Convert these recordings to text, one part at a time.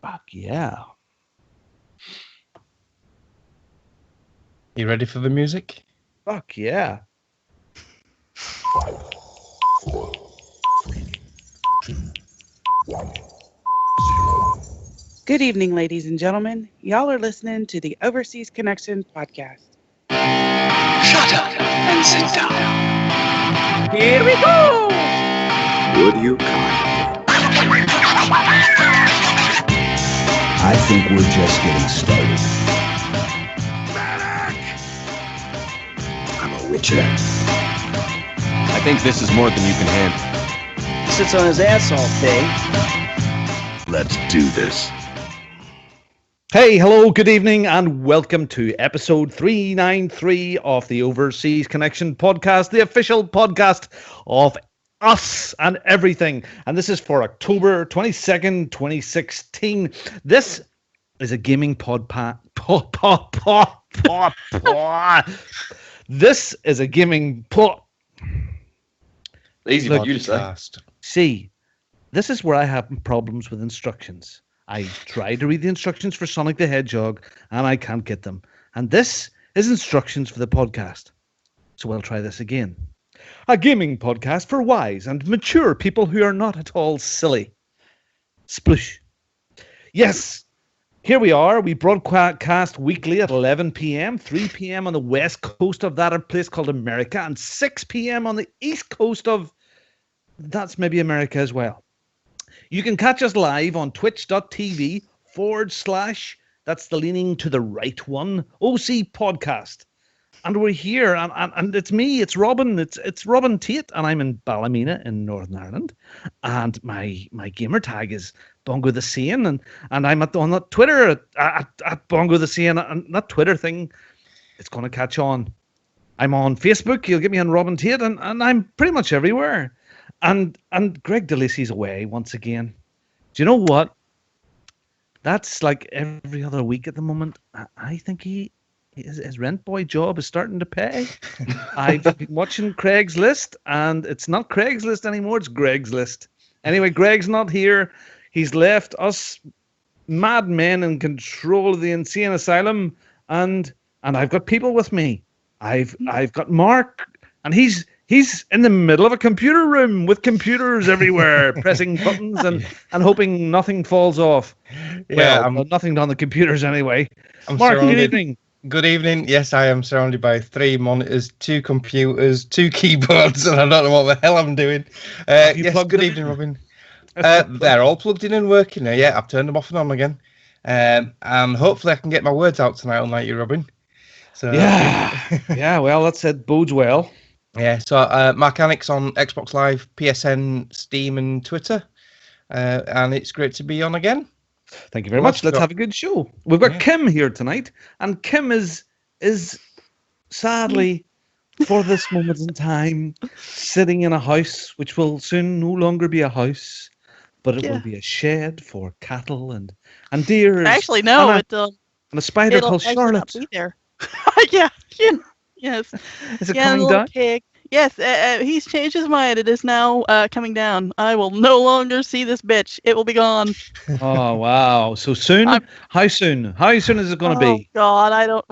Fuck yeah. You ready for the music? Fuck yeah. Good evening, ladies and gentlemen. Y'all are listening to the Overseas Connection podcast. Shut up and sit down. Here we go! Would you kind? I think we're just getting started. I'm a witcher. I think this is more than you can handle. Sits on his ass all day. Let's do this. Hey, hello, good evening, and welcome to episode 393 of the Overseas Connection podcast, the official podcast of us and everything. And this is for October 22nd, 2016. This is a gaming This is a gaming Easy for you to say. See, this is where I have problems with instructions. I try to read the instructions for Sonic the Hedgehog, and I can't get them. And this is instructions for the podcast. So I'll try this again. A gaming podcast for wise and mature people who are not at all silly. Sploosh. Yes, here we are. We broadcast weekly at 11 p.m., 3 p.m. on the west coast of that place called America, and 6 p.m. on the east coast of... That's maybe America as well. You can catch us live on twitch.tv / that's the leaning to the right one, OC podcast. And we're here, and it's me, it's Robin, it's Robin Tate, and I'm in Ballymena in Northern Ireland. And my gamer tag is Bongo the Sane, and I'm on that Twitter at Bongo the Sane, and that Twitter thing, it's going to catch on. I'm on Facebook, you'll get me on Robin Tate, and I'm pretty much everywhere. And Greg DeLacy's away once again. Do you know what? That's like every other week at the moment. I think his rent boy job is starting to pay. I've been watching Craigslist, and it's not Craigslist anymore. It's Greg's List. Anyway, Greg's not here. He's left us madmen in control of the insane asylum, and I've got people with me. I've got Mark, and he's in the middle of a computer room with computers everywhere, pressing buttons and hoping nothing falls off. Yeah, well, nothing on the computers anyway. I'm Mark, good surrounded- evening. Good evening. Yes, I am surrounded by 3 monitors, 2 computers, 2 keyboards, and I don't know what the hell I'm doing. Yes, good evening, Robin. They're all plugged in and working now. Yeah, I've turned them off and on again. And hopefully I can get my words out tonight, unlike you, Robin. So Yeah, well, that said bodes well. Yeah, so Marcanic's on Xbox Live, PSN, Steam, and Twitter. And it's great to be on again. Thank you very much. Let's have a good show. We've got Kim here tonight, and Kim is sadly, for this moment in time, sitting in a house which will soon no longer be a house, but it will be a shed for cattle and deer. Actually, no, and a spider called Charlotte. Be there. Yeah. Yes. Is it coming down? Pig. Yes, he's changed his mind. It is now coming down. I will no longer see this bitch. It will be gone. Oh, wow. So soon? How soon? How soon is it going to be? God, I don't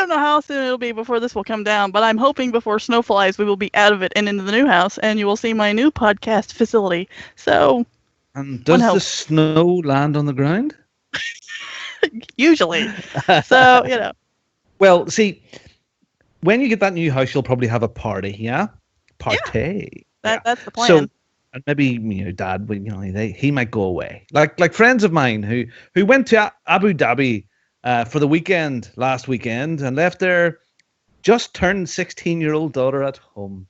know how soon it'll be before this will come down, but I'm hoping before snow flies we will be out of it and into the new house, and you will see my new podcast facility. So, and does the snow land on the ground? Usually. So, Well, see... When you get that new house, you'll probably have a party, yeah? Party. Yeah, that's the plan. So, and maybe Dad, he might go away. Like friends of mine who went to Abu Dhabi for the weekend last weekend and left their just turned 16-year-old daughter at home.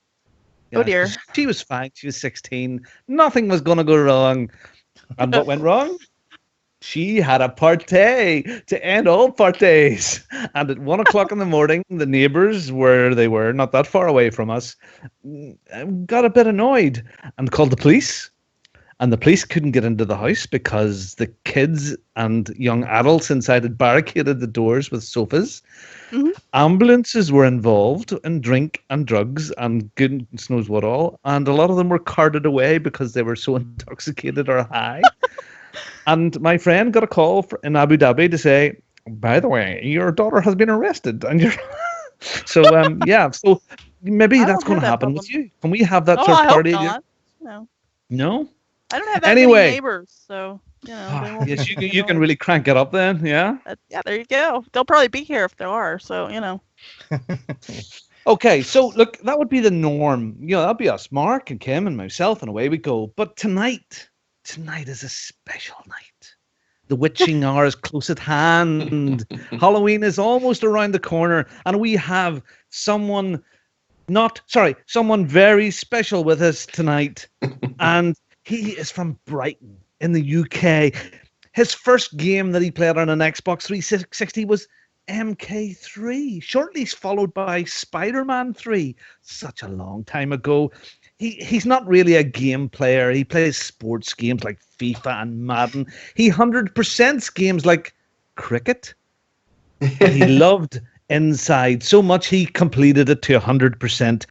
Yeah, oh dear. She was fine. She was 16. Nothing was going to go wrong. And what went wrong? She had a party to end all parties. And at 1 o'clock in the morning, the neighbours, where they were, not that far away from us, got a bit annoyed and called the police. And the police couldn't get into the house because the kids and young adults inside had barricaded the doors with sofas. Mm-hmm. Ambulances were involved in drink and drugs and goodness knows what all. And a lot of them were carted away because they were so intoxicated or high. And my friend got a call in Abu Dhabi to say, by the way, your daughter has been arrested. And you're so yeah. So maybe I that's don't going to have that happen problem. with you. Can we have that Oh, sort I of hope party? not. No, No. I don't have that Anyway. many neighbors, so they won't Yes, be you can really crank it up then. Yeah. Yeah, there you go. They'll probably be here if there are. So Okay, so look, that would be the norm. That'd be us, Mark and Kim and myself, and away we go. But tonight is a special night. The witching hour is close at hand. Halloween is almost around the corner, and we have someone very special with us tonight. And he is from Brighton in the UK. His first game that he played on an Xbox 360 was MK3, shortly followed by Spider-Man 3. Such a long time ago. He's not really a game player. He plays sports games like FIFA and Madden. He 100% games like cricket. And he loved Inside so much he completed it to 100%.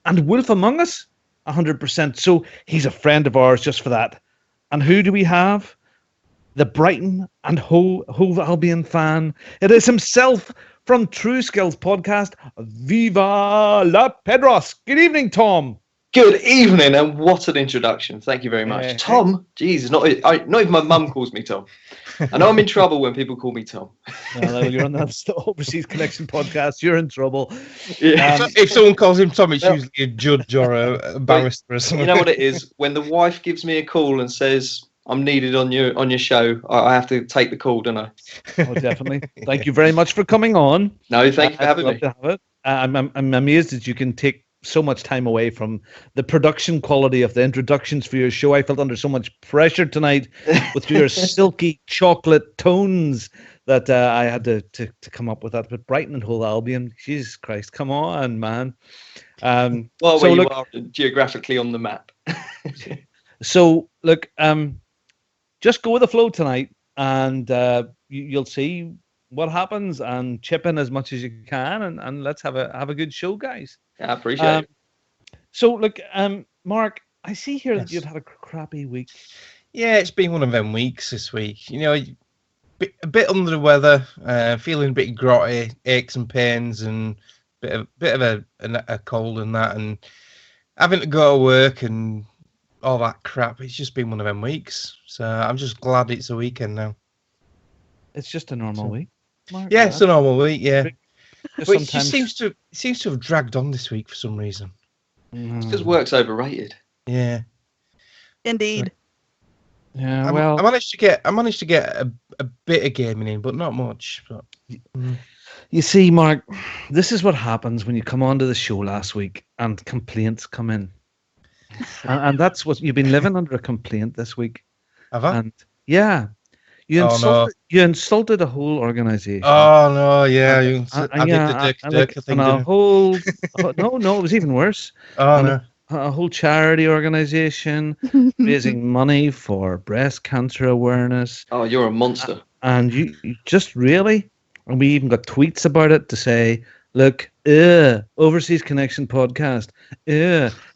And Wolf Among Us, 100%. So he's a friend of ours just for that. And who do we have? The Brighton and Hove Albion fan. It is himself from True Skills podcast, Viva La Pedros. Good evening, Tom. Good evening, and what an introduction. Thank you very much. Yeah. Tom, Jesus, not even my mum calls me Tom. I know I'm in trouble when people call me Tom. Well, you're on the Overseas Connection podcast. You're in trouble. Yeah. If someone calls him Tom, it's usually a judge or a barrister or something. You know what it is? When the wife gives me a call and says, I'm needed on your show, I have to take the call, don't I? Oh, definitely. Thank you very much for coming on. No, thank you for I'd having love me. to have it. I'm amazed that you can take so much time away from the production quality of the introductions for your show. I felt under so much pressure tonight with your silky chocolate tones that I had to come up with that. But Brighton and Hove Albion, Jesus Christ, come on, man. Well, so where look, you are geographically on the map. So look, just go with the flow tonight, and you'll see what happens, and chip in as much as you can, and let's have a good show, guys. Yeah, I appreciate it. So look, Mark, I see here that Yes. you've had a crappy week. Yeah, it's been one of them weeks this week. A bit under the weather, feeling a bit grotty, aches and pains, and bit of a cold and that, and having to go to work and all that crap. It's just been one of them weeks. So I'm just glad it's a weekend now. It's just a normal week, Mark. Yeah, it's a normal week. Yeah, Just but it sometimes- just seems to have dragged on this week for some reason. It's because work's overrated. Yeah. indeed. Yeah, I well, managed to get a bit of gaming in, but not much. But you see, Mark, this is what happens when you come onto the show last week and complaints come in, and that's what you've been living under, a complaint this week. have I? And yeah, you Oh, no. insulted a whole organization. Oh no, yeah, yeah, I did the Dirk thing. and a didn't I? whole no, it was even worse. Oh and no. A whole charity organization raising money for breast cancer awareness, Oh, you're a monster. and you just really, and we even got tweets about it to say, look, Overseas Connection podcast,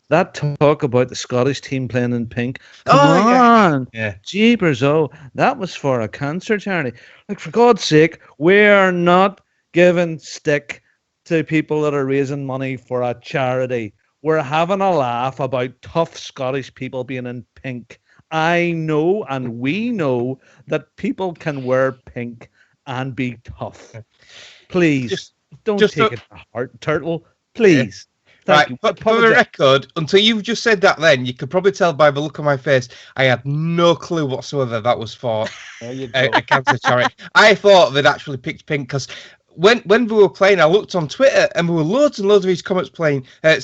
that talk about the Scottish team playing in pink, come Oh, yeah. on, Yeah. jeepers, that was for a cancer charity. Like, for God's sake, we're not giving stick to people that are raising money for a charity. We're having a laugh about tough Scottish people being in pink. I know, and we know, that people can wear pink and be tough. Please, don't just take a- it to heart, Turtle. Please. Thank Right, you. but for the Apologise. record, until you've just said that, then you could probably tell by the look on my face, I had no clue whatsoever that was for There you go. a cancer charity. I thought they'd actually picked pink because when we were playing, I looked on Twitter and there were loads and loads of these comments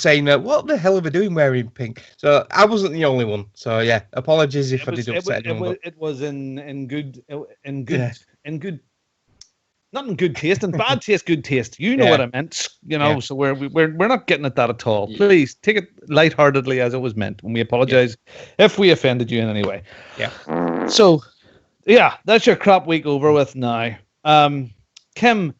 saying, "What the hell are they doing wearing pink?" So I wasn't the only one. So yeah, apologies if I did upset anyone. It was in good Yeah. not in good taste, in bad taste, good taste. You know Yeah. what I meant, Yeah. So we're not getting at that at all. Yeah. Please take it lightheartedly as it was meant, and we apologize if we offended you in any way. Yeah. So, yeah, that's your crap week over with now. Kim,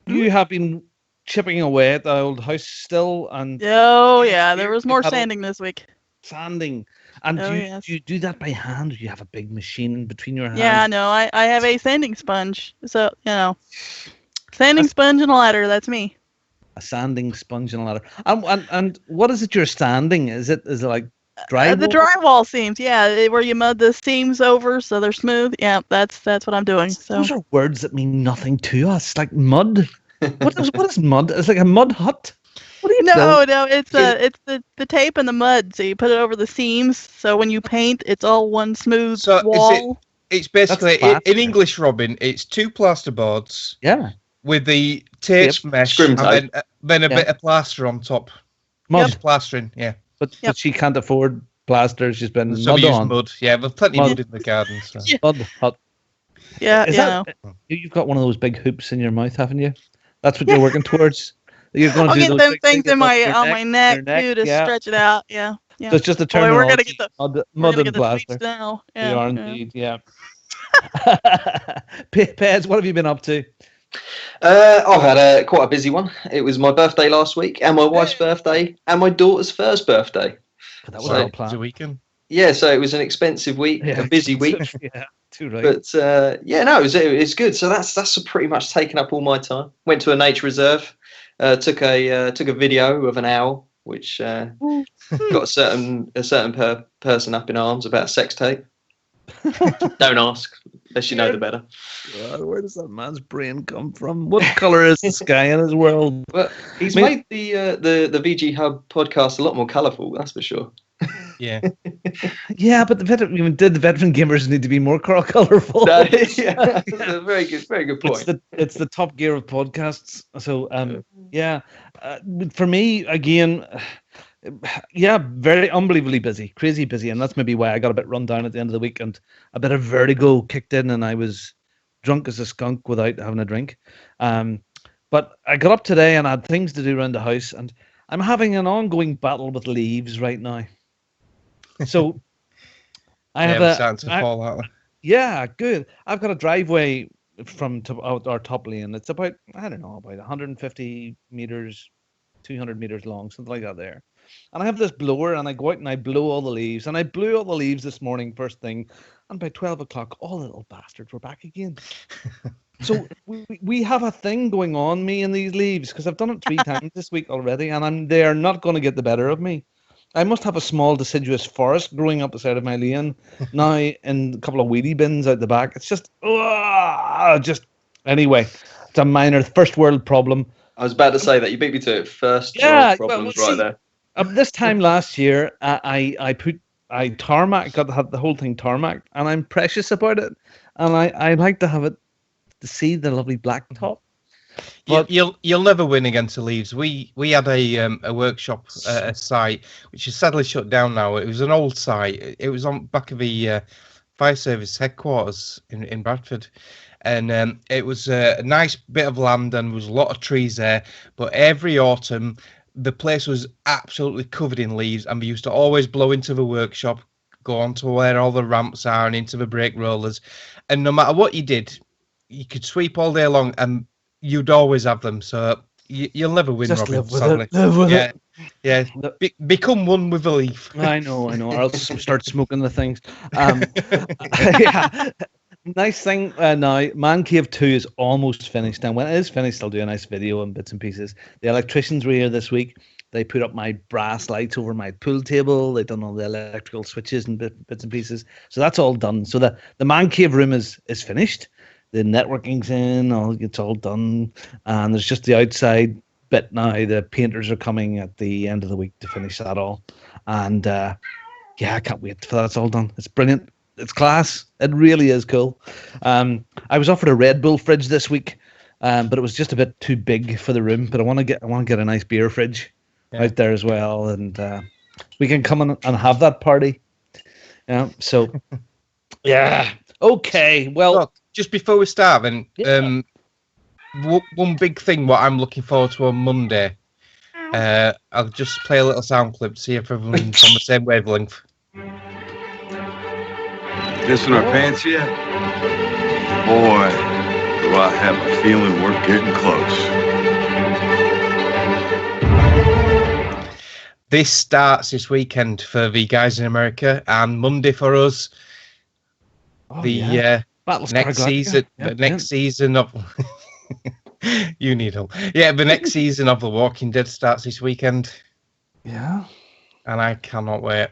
you have been chipping away at the old house still, and Oh yeah, there was more Huddle. sanding this week. sanding. And Oh, do, you, yes. do you do that by hand, or do you have a big machine in between your hands? Yeah, no, I have a sanding sponge. So, sanding sponge and a ladder, that's me. A sanding sponge and a ladder. And what is it you're sanding? Is it like drywall? The drywall seams, yeah, where you mud the seams over so they're smooth. Yeah, that's what I'm doing. So Those are words that mean nothing to us, like mud. What is mud? It's like a mud hut. What do you no, it's the tape and the mud. So you put it over the seams. So when you paint, it's all one smooth So wall. it's basically That's in English, Robin. It's 2 plasterboards Yeah. with the tape mesh Scrim and tape. then a Yeah. bit of plaster on top. Mud. Just plastering, yeah. But she can't afford plaster. She's been So mud we use on. mud. Yeah, there's plenty Mud. of mud in the garden. So. Yeah. Mud hut. Yeah, Is yeah. You've got one of those big hoops in your mouth, haven't you? That's what you're working towards. You're going to I'll do get those them big things in up my your on my neck your too to yeah. stretch it out. Yeah, yeah. So it's just a Boy, terminology. we're gonna get the mud we're and gonna get the plaster. speech now. You Yeah, are yeah. indeed, yeah. Pez, what have you been up to? I've had quite a busy one. It was my birthday last week, and my wife's birthday, and my daughter's first birthday. That was So- all It's a planned. weekend. Yeah, so it was an expensive week, a busy week. Yeah, too right. But it was good. So that's pretty much taken up all my time. Went to a nature reserve, took a video of an owl, which got a certain person up in arms about sex tape. Don't ask, unless you know the better. God, where does that man's brain come from? What colour is the sky in his world? But he's I mean- made the VG Hub podcast a lot more colourful. That's for sure. Yeah. Yeah, but the veteran gamers need to be more colourful. No, yeah, that's a very good point. It's the Top Gear of podcasts. So yeah, for me again, yeah, very unbelievably busy, crazy busy, and that's maybe why I got a bit run down at the end of the week, and a bit of vertigo kicked in, and I was drunk as a skunk without having a drink. But I got up today and I had things to do around the house, and I'm having an ongoing battle with leaves right now. So I have it's starting to fall out. yeah, good. I've got a driveway from our top lane. It's about, I don't know, about 150 meters, 200 meters long, something like that there. And I have this blower, and I go out and I blow all the leaves. And I blew all the leaves this morning, first thing. And by 12 o'clock, all the little bastards were back again. So we have a thing going on, me and these leaves, because I've done it 3 times this week already, and they are not going to get the better of me. I must have a small deciduous forest growing up the side of my lane now, in a couple of weedy bins out the back. It's just anyway, it's a minor first world problem. I was about to say that you beat me to it first. Yeah, World problems well, right see, there. This time last year, I tarmac, got the whole thing tarmac, and I'm precious about it, and I like to have it to see the lovely black top. But You'll never win against the leaves. We had a workshop a site which is sadly shut down now. It was an old site. It was on back of the fire service headquarters in Bradford, and it was a nice bit of land and there was a lot of trees there. But every autumn the place was absolutely covered in leaves, and we used to always blow into the workshop, go on to where all the ramps are and into the brake rollers, and no matter what you did, you could sweep all day long and you'd always have them. So you'll never win, just Robin. live with sadly. it. Live with Yeah, it. yeah. Become one with the leaf. I know, or else start smoking the things. Yeah. Nice thing now, Man Cave 2 is almost finished. And when it is finished, I'll do a nice video and bits and pieces. The electricians were here this week. They put up my brass lights over my pool table. They've done all the electrical switches and bits and pieces. So that's all done. So the Man Cave room is finished. The networking's in, it's all done. And there's just the outside bit now. The painters are coming at the end of the week to finish that all. And yeah, I can't wait for that. It's all done. It's brilliant. It's class. It really is cool. I was offered a Red Bull fridge this week, but it was just a bit too big for the room. But I want to get a nice beer fridge out there as well, and we can come in and have that party. Yeah. So yeah. Okay. Well, Look, just before we start, then one big thing what I'm looking forward to on Monday. I'll just play a little sound clip to see if everyone's on the same wavelength. Pissing our pants yet? Boy, do I have a feeling we're getting close. this starts this weekend for the guys in America, and Monday for us. Battlestar Galactica. The next season of you need help. Yeah, the next season of The Walking Dead starts this weekend. Yeah, and I cannot wait.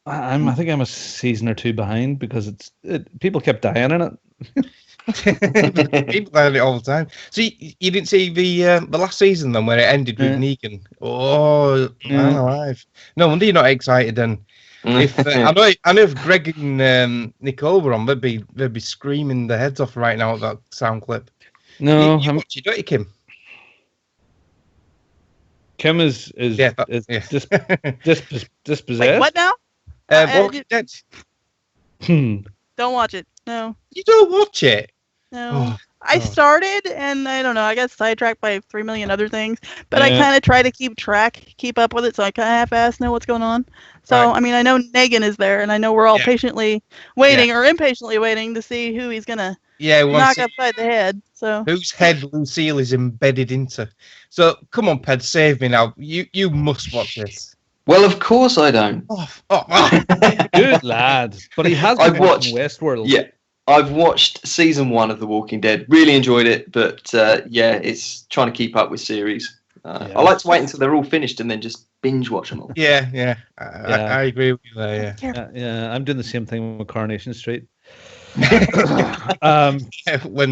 I think I'm a season or two behind because people kept dying in it. People die in it all the time. So you didn't see the last season then where it ended with Negan? Oh, man alive! No wonder you're not excited then. If I know if Greg and Nicole were on, they'd be screaming their heads off right now at that sound clip. No, you watch it, don't you, Kim? Kim is dispossessed. Wait, what now? Walking Dead. Don't watch it. No. You don't watch it? No. Oh, I started, and I don't know. I got sidetracked by 3 million other things, but I kind of try to keep up with it, so I kind of half-assed know what's going on. So, right. I mean, I know Negan is there, and I know we're all patiently waiting or impatiently waiting to see who he's gonna knock upside the head. So whose head Lucille is embedded into. So come on, Ped, save me now. You must watch this. Well, of course I don't. Good lad. But he has been watching Westworld. Yeah. I've watched season 1 of The Walking Dead. Really enjoyed it, but it's trying to keep up with series. I like to wait until they're all finished and then just binge watch them all. Yeah. I agree with you there. Yeah. I'm doing the same thing with Coronation Street. When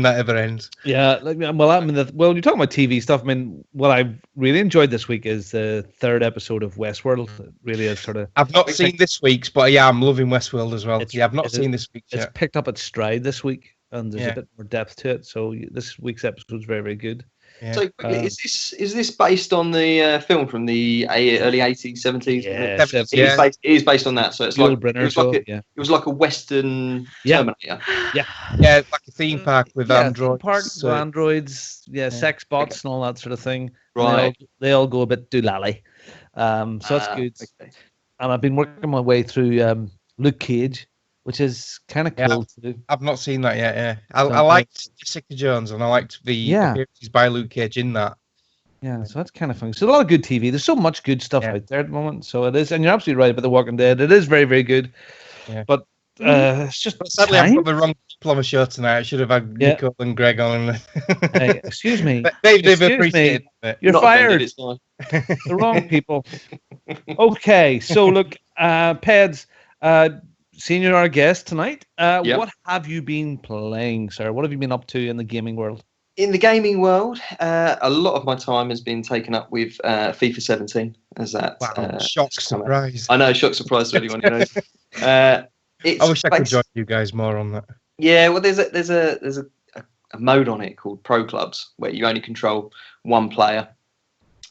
that ever ends. Yeah. Well, you're talking about TV stuff. I mean, what I've really enjoyed this week is the 3rd episode of Westworld. It really is sort of. I've not seen this week's, but yeah, I'm loving Westworld as well. I've not seen this week's yet. It's picked up its stride this week, and there's a bit more depth to it. So this week's episode is very, very good. Yeah. So is this based on the film from the early 80s, 70s? Yeah, it is based on that. So it's it was like a Western Terminator. Yeah, like a theme park with androids. Androids, sex bots and all that sort of thing. Right. They all go a bit doolally. So that's good. Okay. And I've been working my way through Luke Cage, which is kind of cool too. I've not seen that yet. Yeah, I liked Jessica Jones, and I liked the appearances by Luke Cage in that. Yeah, so that's kind of fun. So a lot of good TV. There's so much good stuff out there at the moment. So it is, and you're absolutely right about The Walking Dead. It is very, very good. Yeah. But it's just sadly I've got the wrong people on the show tonight. I should have had Nicole and Greg on. Hey, excuse me. They've appreciated it. You're fired. The wrong people. Okay, so look, Peds. Seeing you're our guest tonight, what have you been playing, sir? What have you been up to in the gaming world? In the gaming world, a lot of my time has been taken up with FIFA 17. As that shock surprise. I know, shock surprise to anyone who knows. I wish I could join you guys more on that. Yeah, well, there's a mode on it called Pro Clubs where you only control one player.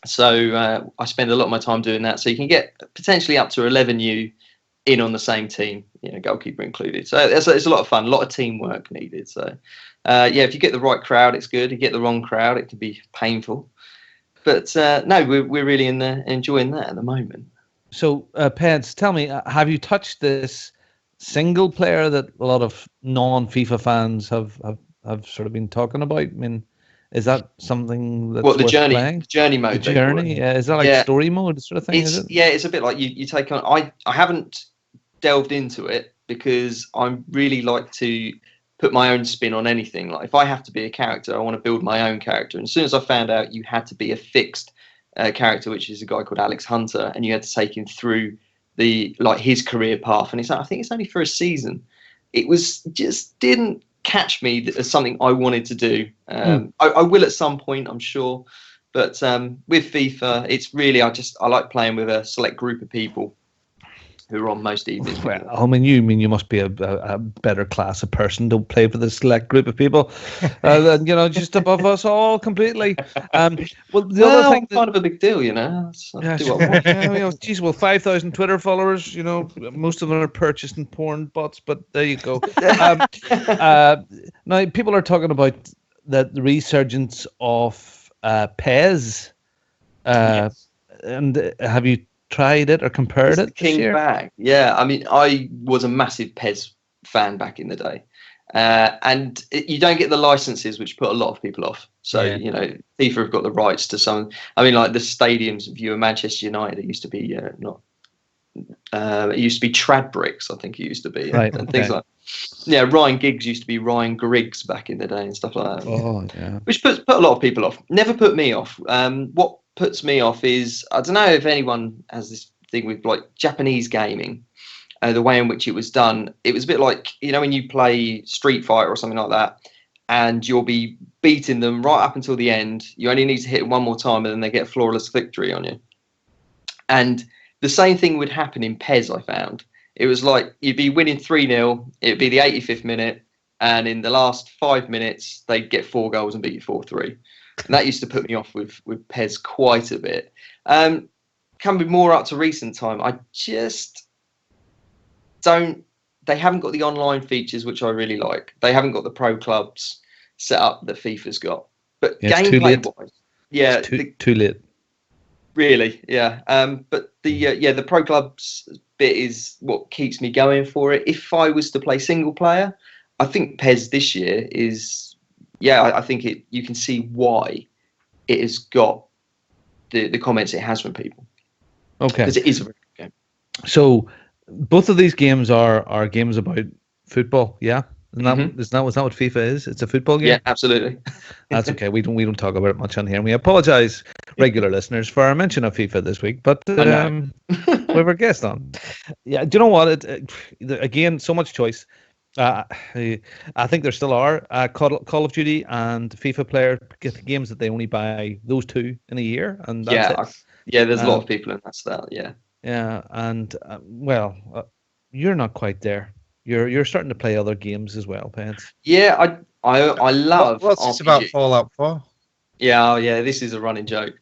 So I spend a lot of my time doing that. So you can get potentially up to 11 in on the same team, goalkeeper included. So it's a lot of fun, a lot of teamwork needed. So, if you get the right crowd, it's good. You get the wrong crowd, it can be painful. But no, we're really enjoying that at the moment. So, Peds, tell me, have you touched this single player that a lot of non-FIFA fans have sort of been talking about? I mean, is that something that's worth playing? The journey mode. The journey, is that like story mode sort of thing? It's a bit like you take on. I haven't delved into it because I really like to put my own spin on anything. Like if I have to be a character, I want to build my own character. And as soon as I found out you had to be a fixed character, which is a guy called Alex Hunter, and you had to take him through his career path, and I think it's only for a season. It just didn't catch me as something I wanted to do. I will at some point, I'm sure, but with FIFA, it's really I like playing with a select group of people who are on most evenings. Well, I mean you must be a better class of person. Don't play for the select group of people, just above us all completely. Well, the other thing, kind of a big deal, Geez, 5,000 Twitter followers. Most of them are purchasing porn bots, but there you go. Now people are talking about the resurgence of PES. And have you tried it or compared it? King bag. Yeah, I mean, I was a massive PES fan back in the day. And you don't get the licenses, which put a lot of people off. So, you know, FIFA have got the rights to some. I mean, like the stadiums of Manchester United, it used to be not. It used to be Tradbricks, I think it used to be, and things like. Yeah, Ryan Giggs used to be Ryan Griggs back in the day and stuff like that. Oh, yeah. Which put a lot of people off. Never put me off. What puts me off is, I don't know if anyone has this thing with like Japanese gaming. The way in which it was done, it was a bit like, you know, when you play Street Fighter or something like that, and you'll be beating them right up until the end. You only need to hit one more time, and then they get a flawless victory on you. And the same thing would happen in PES, I found. It was like you'd be winning 3-0, it'd be the 85th minute, and in the last 5 minutes, they'd get 4 goals and beat you 4-3. And that used to put me off with PES quite a bit. Coming more up to recent time, I just... they haven't got the online features, which I really like. They haven't got the pro clubs set up that FIFA's got. But gameplay wise, too late. Really, yeah. But the pro clubs bit is what keeps me going for it. If I was to play single player, I think PES this year is, I think you can see why it has got the comments it has from people. Okay, because it is a very good game. So. Both of these games are games about football, yeah? Isn't that what FIFA is? It's a football game? Yeah, absolutely. That's okay. We don't talk about it much on here. And we apologise, regular listeners, for our mention of FIFA this week. But we have our guest on. Yeah, do you know what? Again, so much choice. I think there still are Call of Duty and FIFA player get the games that they only buy those 2 in a year. And that's it. There's a lot of people in that style, Yeah, and you're not quite there. You're starting to play other games as well, Pence. Yeah, I love. What's this about Fallout 4? Yeah, this is a running joke.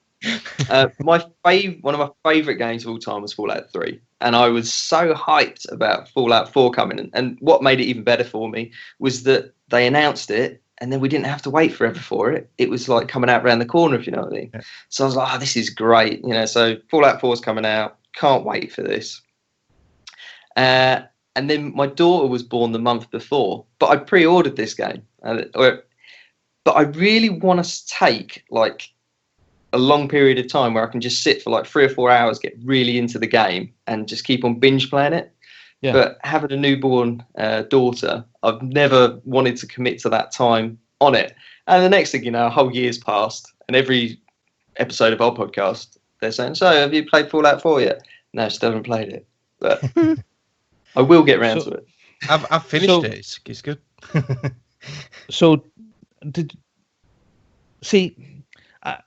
One of my favourite games of all time was Fallout 3, and I was so hyped about Fallout 4 coming in. And what made it even better for me was that they announced it, and then we didn't have to wait forever for it. It was like coming out around the corner, if you know what I mean. Yeah. So I was like, this is great, you know. So Fallout 4 is coming out. Can't wait for this. And then my daughter was born the month before, but I pre-ordered this game. But I really want to take like a long period of time where I can just sit for like 3 or 4 hours, get really into the game, and just keep on binge playing it. Yeah. But having a newborn daughter, I've never wanted to commit to that time on it. And the next thing you know, a whole year's passed, and every episode of our podcast, they're saying, so have you played Fallout 4 yet? No, still haven't played it. But I will get round to it. I've finished it. It's good. So, I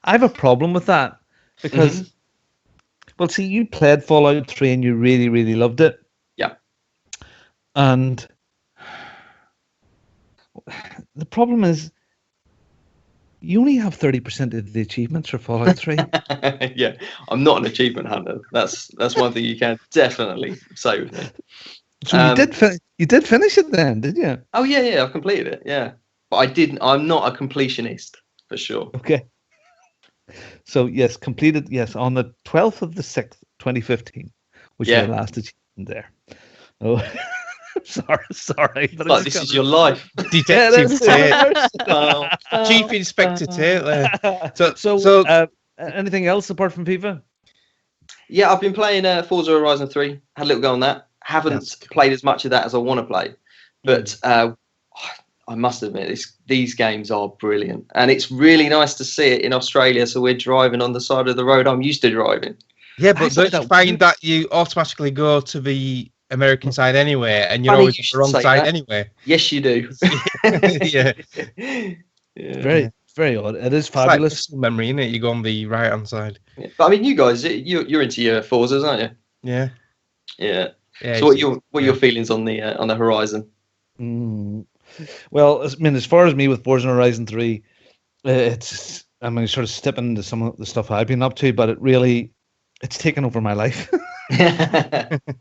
have a problem with that because, you played Fallout 3 and you really, really loved it. Yeah. And the problem is, you only have 30% of the achievements for Fallout 3. Yeah, I'm not an achievement hunter. That's one thing you can definitely say with me. So you did finish it then, did you? Oh yeah, I've completed it. Yeah, but I didn't. I'm not a completionist for sure. Okay. So yes, completed. Yes, on the 12th of the 6th, 2015, which is the last achievement there. Oh. Sorry. But like this is your life. Detective Tate. Chief Inspector Tate. So, anything else apart from FIFA? Yeah, I've been playing Forza Horizon 3. Had a little go on that. Haven't played as much of that as I want to play. But I must admit, these games are brilliant. And it's really nice to see it in Australia. So we're driving on the side of the road I'm used to driving. Yeah, but don't you find that you automatically go to the American side anyway, and you're always on the wrong side anyway? Yes, you do. Yeah. Very, very odd. It is fabulous. Like memory, isn't it? You go on the right hand side. Yeah. But I mean, you guys, you're into your Forzas, aren't you? Yeah. Yeah. So what are your feelings on the Horizon? Well, I mean, as far as me with Forza Horizon 3, sort of stepping into some of the stuff I've been up to, but it's taken over my life.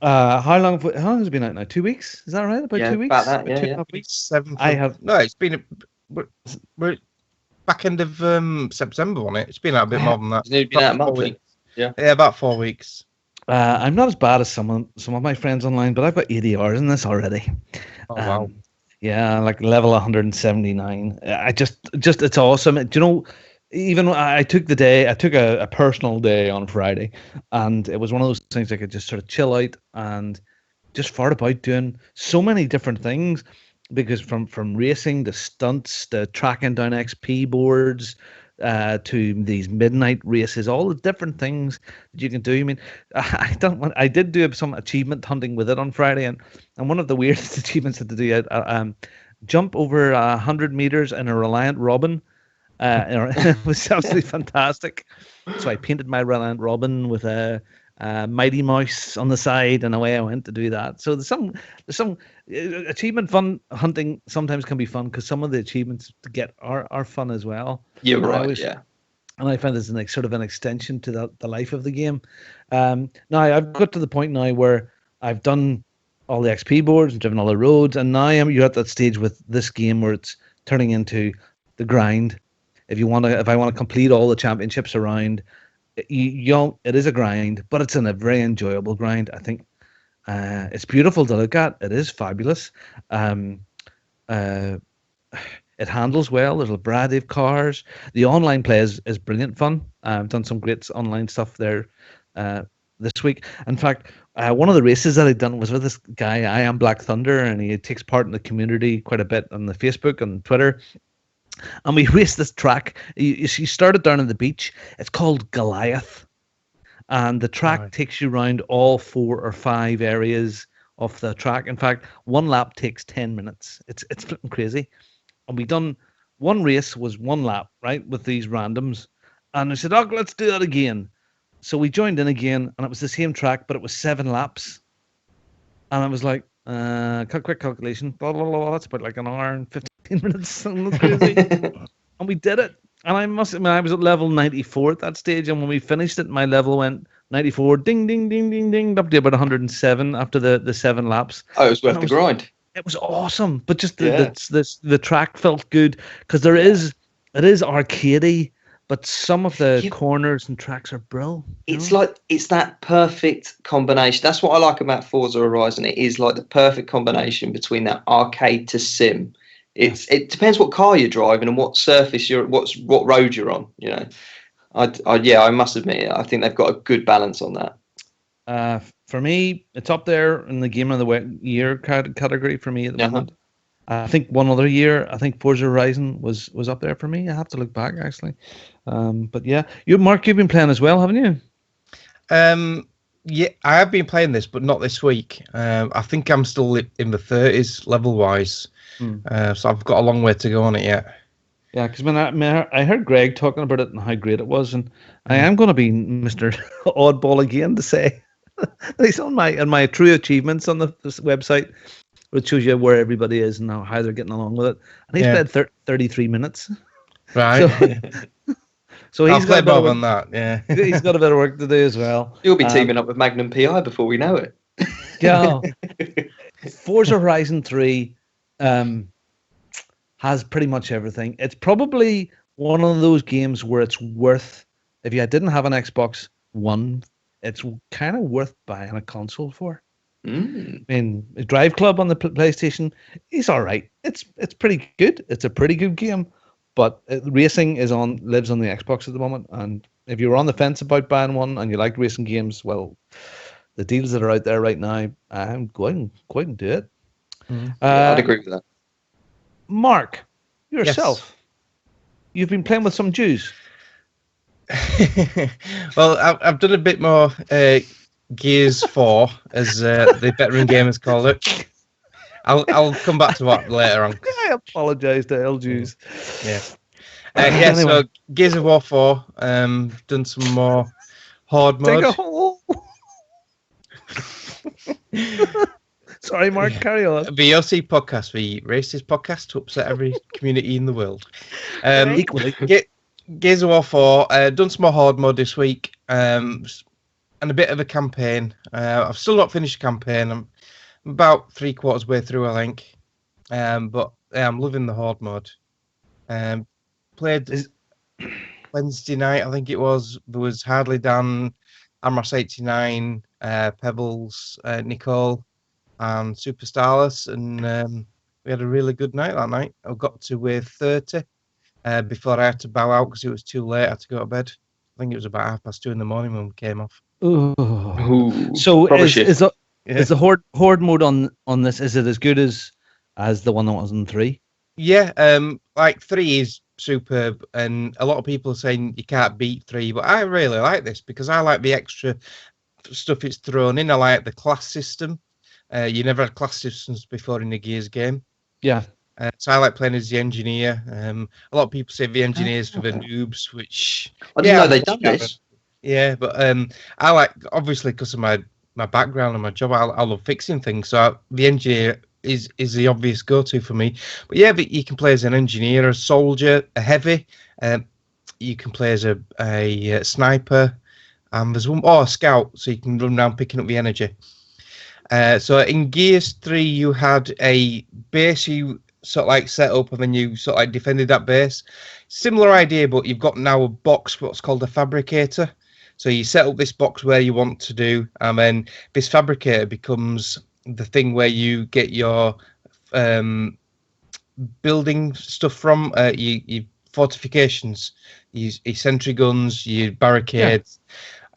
How long has it been out now? 2 weeks? Is that right? About 2 weeks? About that, about 2.5 weeks. It's been we're back end of September on it. It's been out a bit more than that. It's been out a month. Yeah, about 4 weeks. I'm not as bad as some of my friends online, but I've got 80 hours in this already. Oh wow! Yeah, like level 179. I just it's awesome. Do you know, even I took a personal day on Friday, and it was one of those things I could just sort of chill out and just fart about doing so many different things, because from racing to stunts to tracking down XP boards, to these midnight races, all the different things that you can do. I mean, I did do some achievement hunting with it on Friday, and one of the weirdest achievements that to do, jump over 100 meters in a Reliant Robin. It was absolutely fantastic. So I painted my Reliant Robin with a Mighty Mouse on the side, and away I went to do that. So there's some achievement hunting sometimes can be fun, because some of the achievements to get are fun as well. You're right, yeah. And I find this like sort of an extension to the life of the game. Now I've got to the point now where I've done all the XP boards and driven all the roads, and now you're at that stage with this game where it's turning into the grind. If I want to complete all the championships around, it is a grind, but it's a very enjoyable grind. I think it's beautiful to look at. It is fabulous. It handles well. There's a variety of cars. The online play is brilliant fun. I've done some great online stuff there this week. In fact, one of the races that I'd done was with this guy, I Am Black Thunder, and he takes part in the community quite a bit on the Facebook and Twitter. And we raced this track. You started down on the beach. It's called Goliath. And the track takes you around all 4 or 5 areas of the track. In fact, one lap takes 10 minutes. It's flipping crazy. And we done one race was 1 lap, right, with these randoms. And I said, oh, let's do that again. So we joined in again, and it was the same track, but it was 7 laps. And I was like, quick calculation, blah, blah, blah, that's about like an hour and 15 minutes. Something crazy. And we did it. And I must admit, I was at level 94 at that stage. And when we finished it, my level went 94, ding, ding, ding, ding, ding, up to about 107 after the 7 laps. Oh, it was worth the grind. It was awesome. But just the track felt good, because it is arcadey, but some of the corners and tracks are brilliant. It's that perfect combination. That's what I like about Forza Horizon. It is like the perfect combination between that arcade to sim. It depends what car you're driving and what surface what road you're on. You know, I must admit, I think they've got a good balance on that. For me, it's up there in the Game of the Year category for me at the moment. I think one other year, I think Forza Horizon was up there for me. I have to look back actually. But yeah, Mark, you've been playing as well, haven't you? Yeah, I have been playing this, but not this week. I think I'm still in the 30s level wise. So I've got a long way to go on it yet. Yeah, because I heard Greg talking about it and how great it was, and I am going to be Mr. Oddball again to say he's on my true achievements on this website, which shows you where everybody is and how they're getting along with it. And he's played 33 minutes. Right. So he's got more than that. Yeah, he's got a bit of work to do as well. You'll be teaming up with Magnum PI before we know it. Yeah. Forza Horizon 3 has pretty much everything. It's probably one of those games where it's worth, if you didn't have an Xbox One, it's kind of worth buying a console for. I mean, Drive Club on the PlayStation is all right. It's pretty good. It's a pretty good game, but racing lives on the Xbox at the moment. And if you're on the fence about buying one and you like racing games, well, the deals that are out there right now, go out and do it. Yeah, I'd agree with that. Mark, yourself, you've been playing with some Jews. Well, I've done a bit more Gears 4, as the veteran gamers call it. I'll come back to that later on. I apologise to all Jews. Yeah. Anyway. So Gears of War 4, done some more horde mode. Take a hole. Sorry, Mark, carry on. The OC podcast, the racist podcast to upset every community in the world. Equally. Gears of War 4, done some more horde mode this week, and a bit of a campaign. I've still not finished the campaign. I'm about 3/4 way through, I think. But I'm loving the horde mode. Played Wednesday night, I think it was. There was Hardly Dan, Amros 89, Pebbles, Nicole, and Super Starless, and We had a really good night that night. I got to wave 30 before I had to bow out because it was too late. I had to go to bed. I think it was about 2:30 in the morning when we came off. Ooh. So is the horde mode on this? Is it as good as the one that was in 3? Yeah, like 3 is superb, and a lot of people are saying you can't beat 3, but I really like this because I like the extra stuff it's thrown in. I like the class system. You never had class systems before in a Gears game. Yeah. So I like playing as the engineer. A lot of people say the engineer's for the noobs, which I didn't know they'd done this. Yeah, but I like, obviously because of my background and my job, I love fixing things. So the engineer is the obvious go-to for me. But yeah, but you can play as an engineer, a soldier, a heavy. You can play as a sniper, and there's a scout, so you can run around picking up the energy. So in Gears 3, you had a base you sort of like set up, and then you sort of like defended that base. Similar idea, but you've got now a box, what's called a fabricator. So you set up this box where you want to do, and then this fabricator becomes the thing where you get your building stuff from, your fortifications, your sentry guns, your barricades.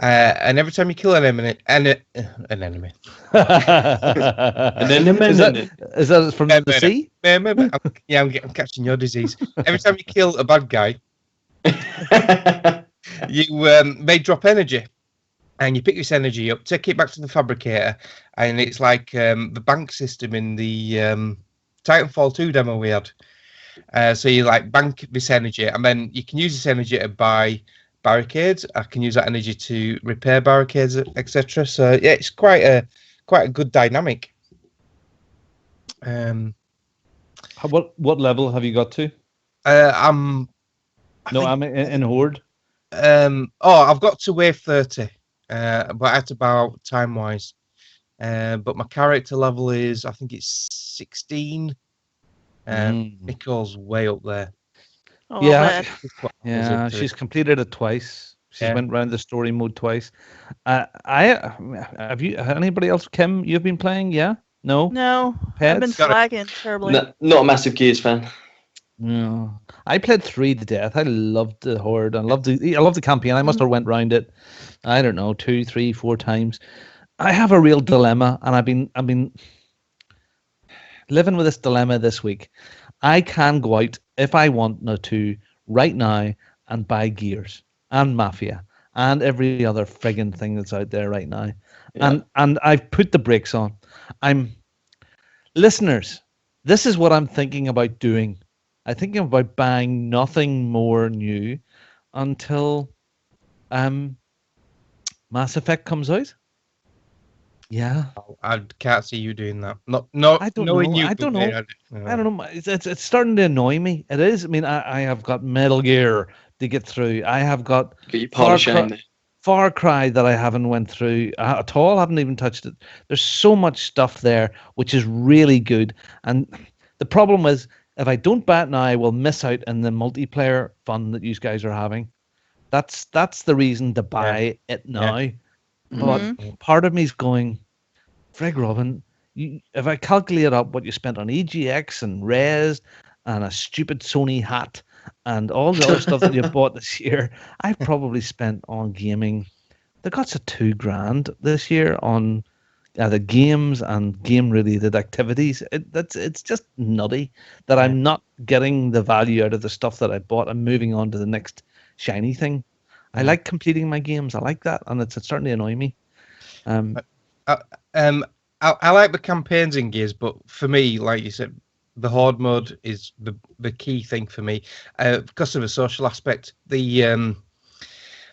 Yeah. And every time you kill an enemy, is that from the sea? I'm catching your disease. Every time you kill a bad guy, they drop energy, and you pick this energy up, take it back to the fabricator, and it's like the bank system in the Titanfall 2 demo we had. So you like bank this energy, and then you can use this energy to buy barricades. I can use that energy to repair barricades, etc. So yeah, it's quite a good dynamic. What level have you got to? I'm in Horde. I've got to wave 30, but I had to bow out time wise. But my character level is, I think it's 16. Nicole's way up there. Yeah, she's completed it twice. She's went around the story mode twice. Have you? Anybody else? Kim, you've been playing? Yeah? No. Pets? I've been slacking terribly. No, not a massive Gears fan. No, I played 3 to death. I loved the Horde. I loved the campaign. I must have went round it, I don't know, 2, 3, 4 times. I have a real dilemma, and I've been living with this dilemma this week. I can go out if I want to right now and buy Gears and Mafia and every other friggin' thing that's out there right now. Yeah. And I've put the brakes on. Listeners, this is what I'm thinking about doing. I'm thinking about buying nothing more new until Mass Effect comes out. Yeah, I can't see you doing that. No, I don't know. I don't know. It's starting to annoy me. It is. I mean, I have got Metal Gear to get through. I have got Far Cry that I haven't went through at all. I haven't even touched it. There's so much stuff there which is really good. And the problem is, if I don't buy it now, I will miss out on the multiplayer fun that you guys are having. That's the reason to buy it now. Yeah. But part of me is going, Frig Robin, if I calculate up what you spent on EGX and Res and a stupid Sony hat and all the other stuff that you bought this year, I've probably spent on gaming the guts of $2,000 this year on the games and game-related activities. It's just nutty that I'm not getting the value out of the stuff that I bought and moving on to the next shiny thing. I like completing my games. I like that, and it's starting to annoy me. I like the campaigns in Gears, but for me, like you said, the Horde mode is the key thing for me because of the social aspect. The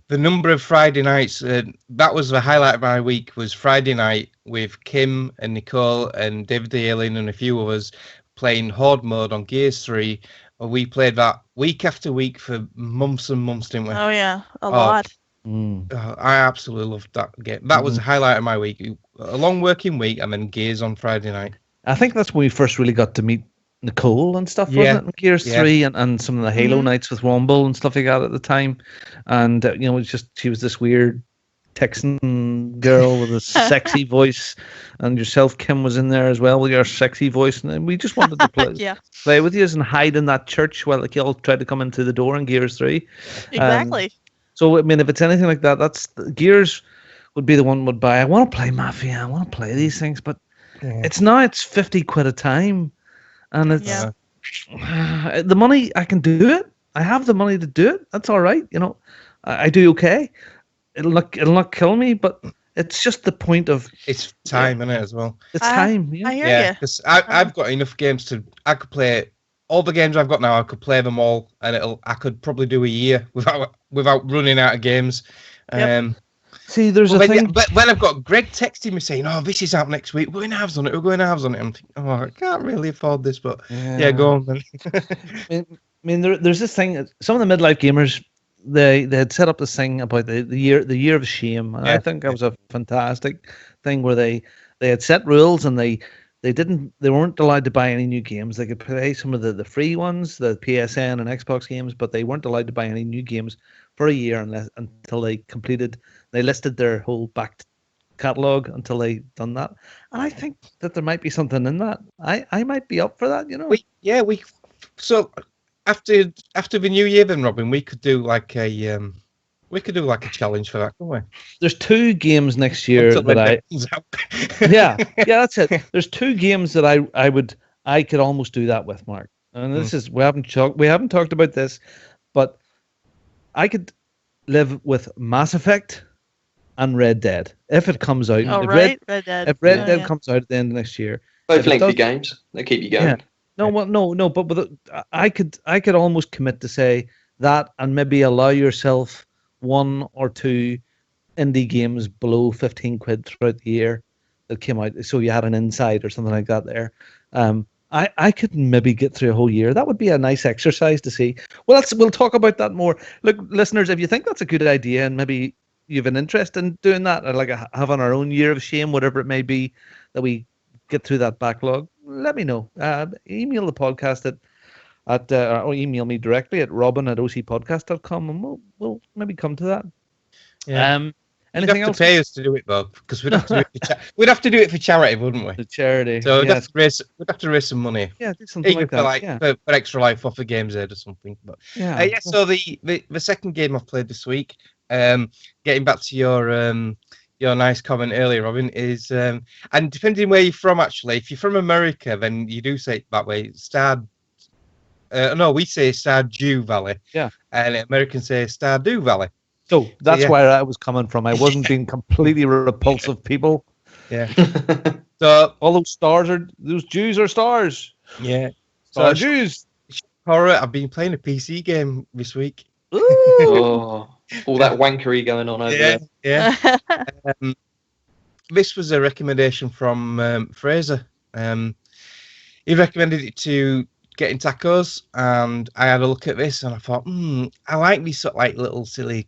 number of Friday nights, that was the highlight of my week, was Friday night with Kim and Nicole and David Alien and a few of us playing Horde mode on Gears 3. We played that week after week for months and months, didn't we? Oh, yeah. A lot. I absolutely loved that game. That was the highlight of my week. A long working week and then Gears on Friday night. I think that's when we first really got to meet Nicole and stuff, wasn't it? In Gears 3 and some of the Halo nights with Womble and stuff like that at the time. And, it's just, she was this weird Texan girl with a sexy voice, and yourself, Kim, was in there as well with your sexy voice, and we just wanted to play with you and hide in that church while like you all tried to come into the door in Gears 3. Exactly. So I mean, if it's anything like that, that's Gears would be the one would buy. I want to play Mafia. I want to play these things, but it's now 50 quid a time, and it's the money. I can do it. I have the money to do it. That's all right. You know, I do okay. It'll not kill me, but it's just the point of it's time, isn't it, as well? It's time. I hear you. Because I've got enough games I could play all the games I've got now. I could play them all, and I could probably do a year without running out of games. See, there's a thing. But when I've got Greg texting me saying, "Oh, this is out next week. We're going halves on it. We're going halves on it." I'm thinking, "Oh, I can't really afford this." But go on then. I mean, there's this thing. Some of the midlife gamers, they had set up this thing about the year of shame, and I think that was a fantastic thing where they had set rules and they weren't allowed to buy any new games. They could play some of the free ones, the PSN and Xbox games, but they weren't allowed to buy any new games for a year until they listed their whole back catalog until they done that. And I think that there might be something in that. I might be up for that, you know. So after the new year then, Robin, we could do like a challenge for that, couldn't we? There's 2 games next year that that's it. There's 2 games that I could almost do that with, Mark. And this is we haven't talked about this, but I could live with Mass Effect and Red Dead if it comes out. Red Dead. If Red Dead comes out at the end of next year, both lengthy games, they keep you going. Yeah. No. But I could almost commit to say that, and maybe allow yourself 1 or 2 indie games below 15 quid throughout the year that came out. So you had an Inside or something like that there. I could maybe get through a whole year. That would be a nice exercise to see. Well, we'll talk about that more. Look, listeners, if you think that's a good idea and maybe you have an interest in doing that, or like having our own year of shame, whatever it may be, that we get through that backlog, let me know. Email the podcast or email me directly at robin@ocpodcast.com, and we'll maybe come to that. Anything else? To pay us to do it though, because we'd have to do it we'd have to do it for charity, wouldn't we? The charity. So we'd have to raise some money. Yeah, do something like that. For Extra Life off the Games Aid or something. But so the second game I've played this week, getting back to your nice comment earlier, Robin, is and depending where you're from, actually, if you're from America, then you do say it that way. We say Stardew Valley. Yeah. And Americans say Stardew Valley. So that's where I was coming from. I wasn't being completely repulsive, people. Yeah. So all those Jews are stars. Yeah. Star Jews. Horror. I've been playing a PC game this week. Oh, all that wankery going on over there. Yeah. This was a recommendation from Fraser. He recommended it to Getting Tacos, and I had a look at this, and I thought, I like these sort of like little silly,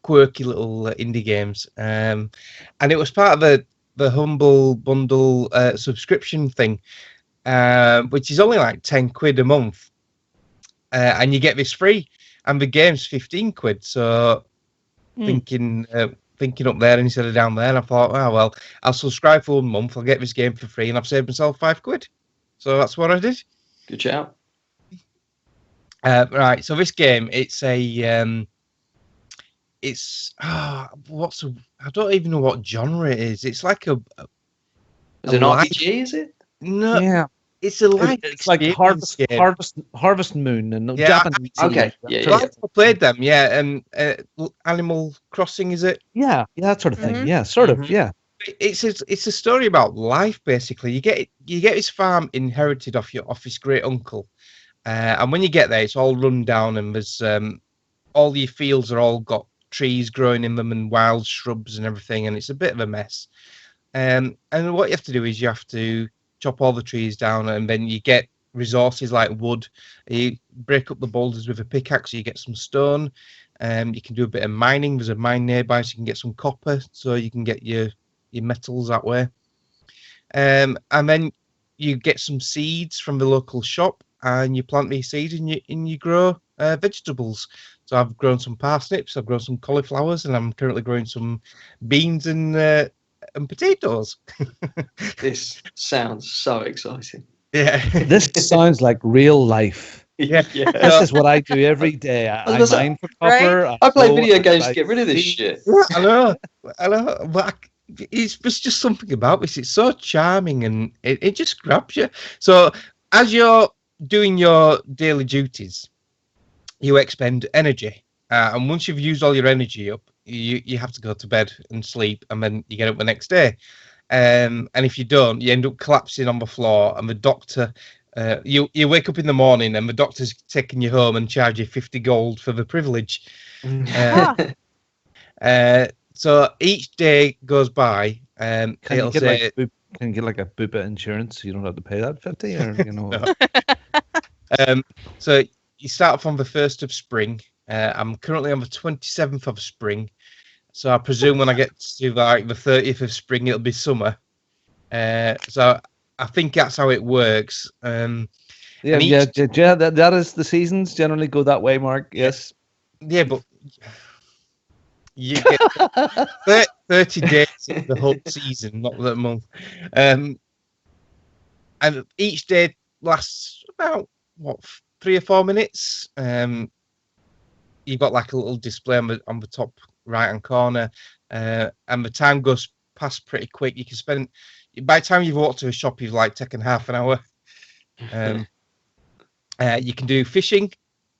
quirky little indie games. And it was part of the Humble Bundle subscription thing, which is only like 10 quid a month, and you get this free. And the game's 15 quid, so thinking up there instead of down there, and I thought, well, I'll subscribe for 1 month, I'll get this game for free, and I've saved myself 5 quid. So that's what I did. Good shout. Right, so this game, it's a I don't even know what genre it is. It's like is it an RPG, is it? No. Yeah. It's a life. It's like Harvest Moon and Japanese. Okay. I played them. Yeah, and Animal Crossing, is it? Yeah, that sort of thing. Mm-hmm. Yeah, sort of. Yeah. It's a story about life, basically. You get this farm inherited off his great uncle, and when you get there, it's all run down, and there's all your fields are all got trees growing in them and wild shrubs and everything, and it's a bit of a mess. And what you have to do is you have to chop all the trees down, and then you get resources like wood. You break up the boulders with a pickaxe, so you get some stone. You can do a bit of mining. There's a mine nearby, so you can get some copper, so you can get your metals that way. And then you get some seeds from the local shop, and you plant these seeds and you grow vegetables. So I've grown some parsnips, I've grown some cauliflowers, and I'm currently growing some beans and potatoes. This sounds so exciting. Yeah. This sounds like real life. Yeah. This is what I do every day. I mine for copper. Right? I play video games to get rid of this shit. I know. But it's just something about this. It's so charming and it just grabs you. So as you're doing your daily duties, you expend energy. And once you've used all your energy up, you have to go to bed and sleep, and then you get up the next day. And if you don't, you end up collapsing on the floor, and the doctor... you wake up in the morning and the doctor's taking you home and charge you 50 gold for the privilege. So each day goes by. Can you get like a Bupa insurance so you don't have to pay that 50? Or, you know. So you start off on the 1st of spring. I'm currently on the 27th of spring. So I presume when I get to like the 30th of spring, it'll be summer. So I think that's how it works. That is the seasons generally go that way, Mark. Yes. Yeah, but you get 30 days in the whole season, not the month. And each day lasts about 3 or 4 minutes. You've got like a little display on the top right hand corner, and the time goes past pretty quick. You can spend. By the time you've walked to a shop, you've like taken half an hour. You can do fishing.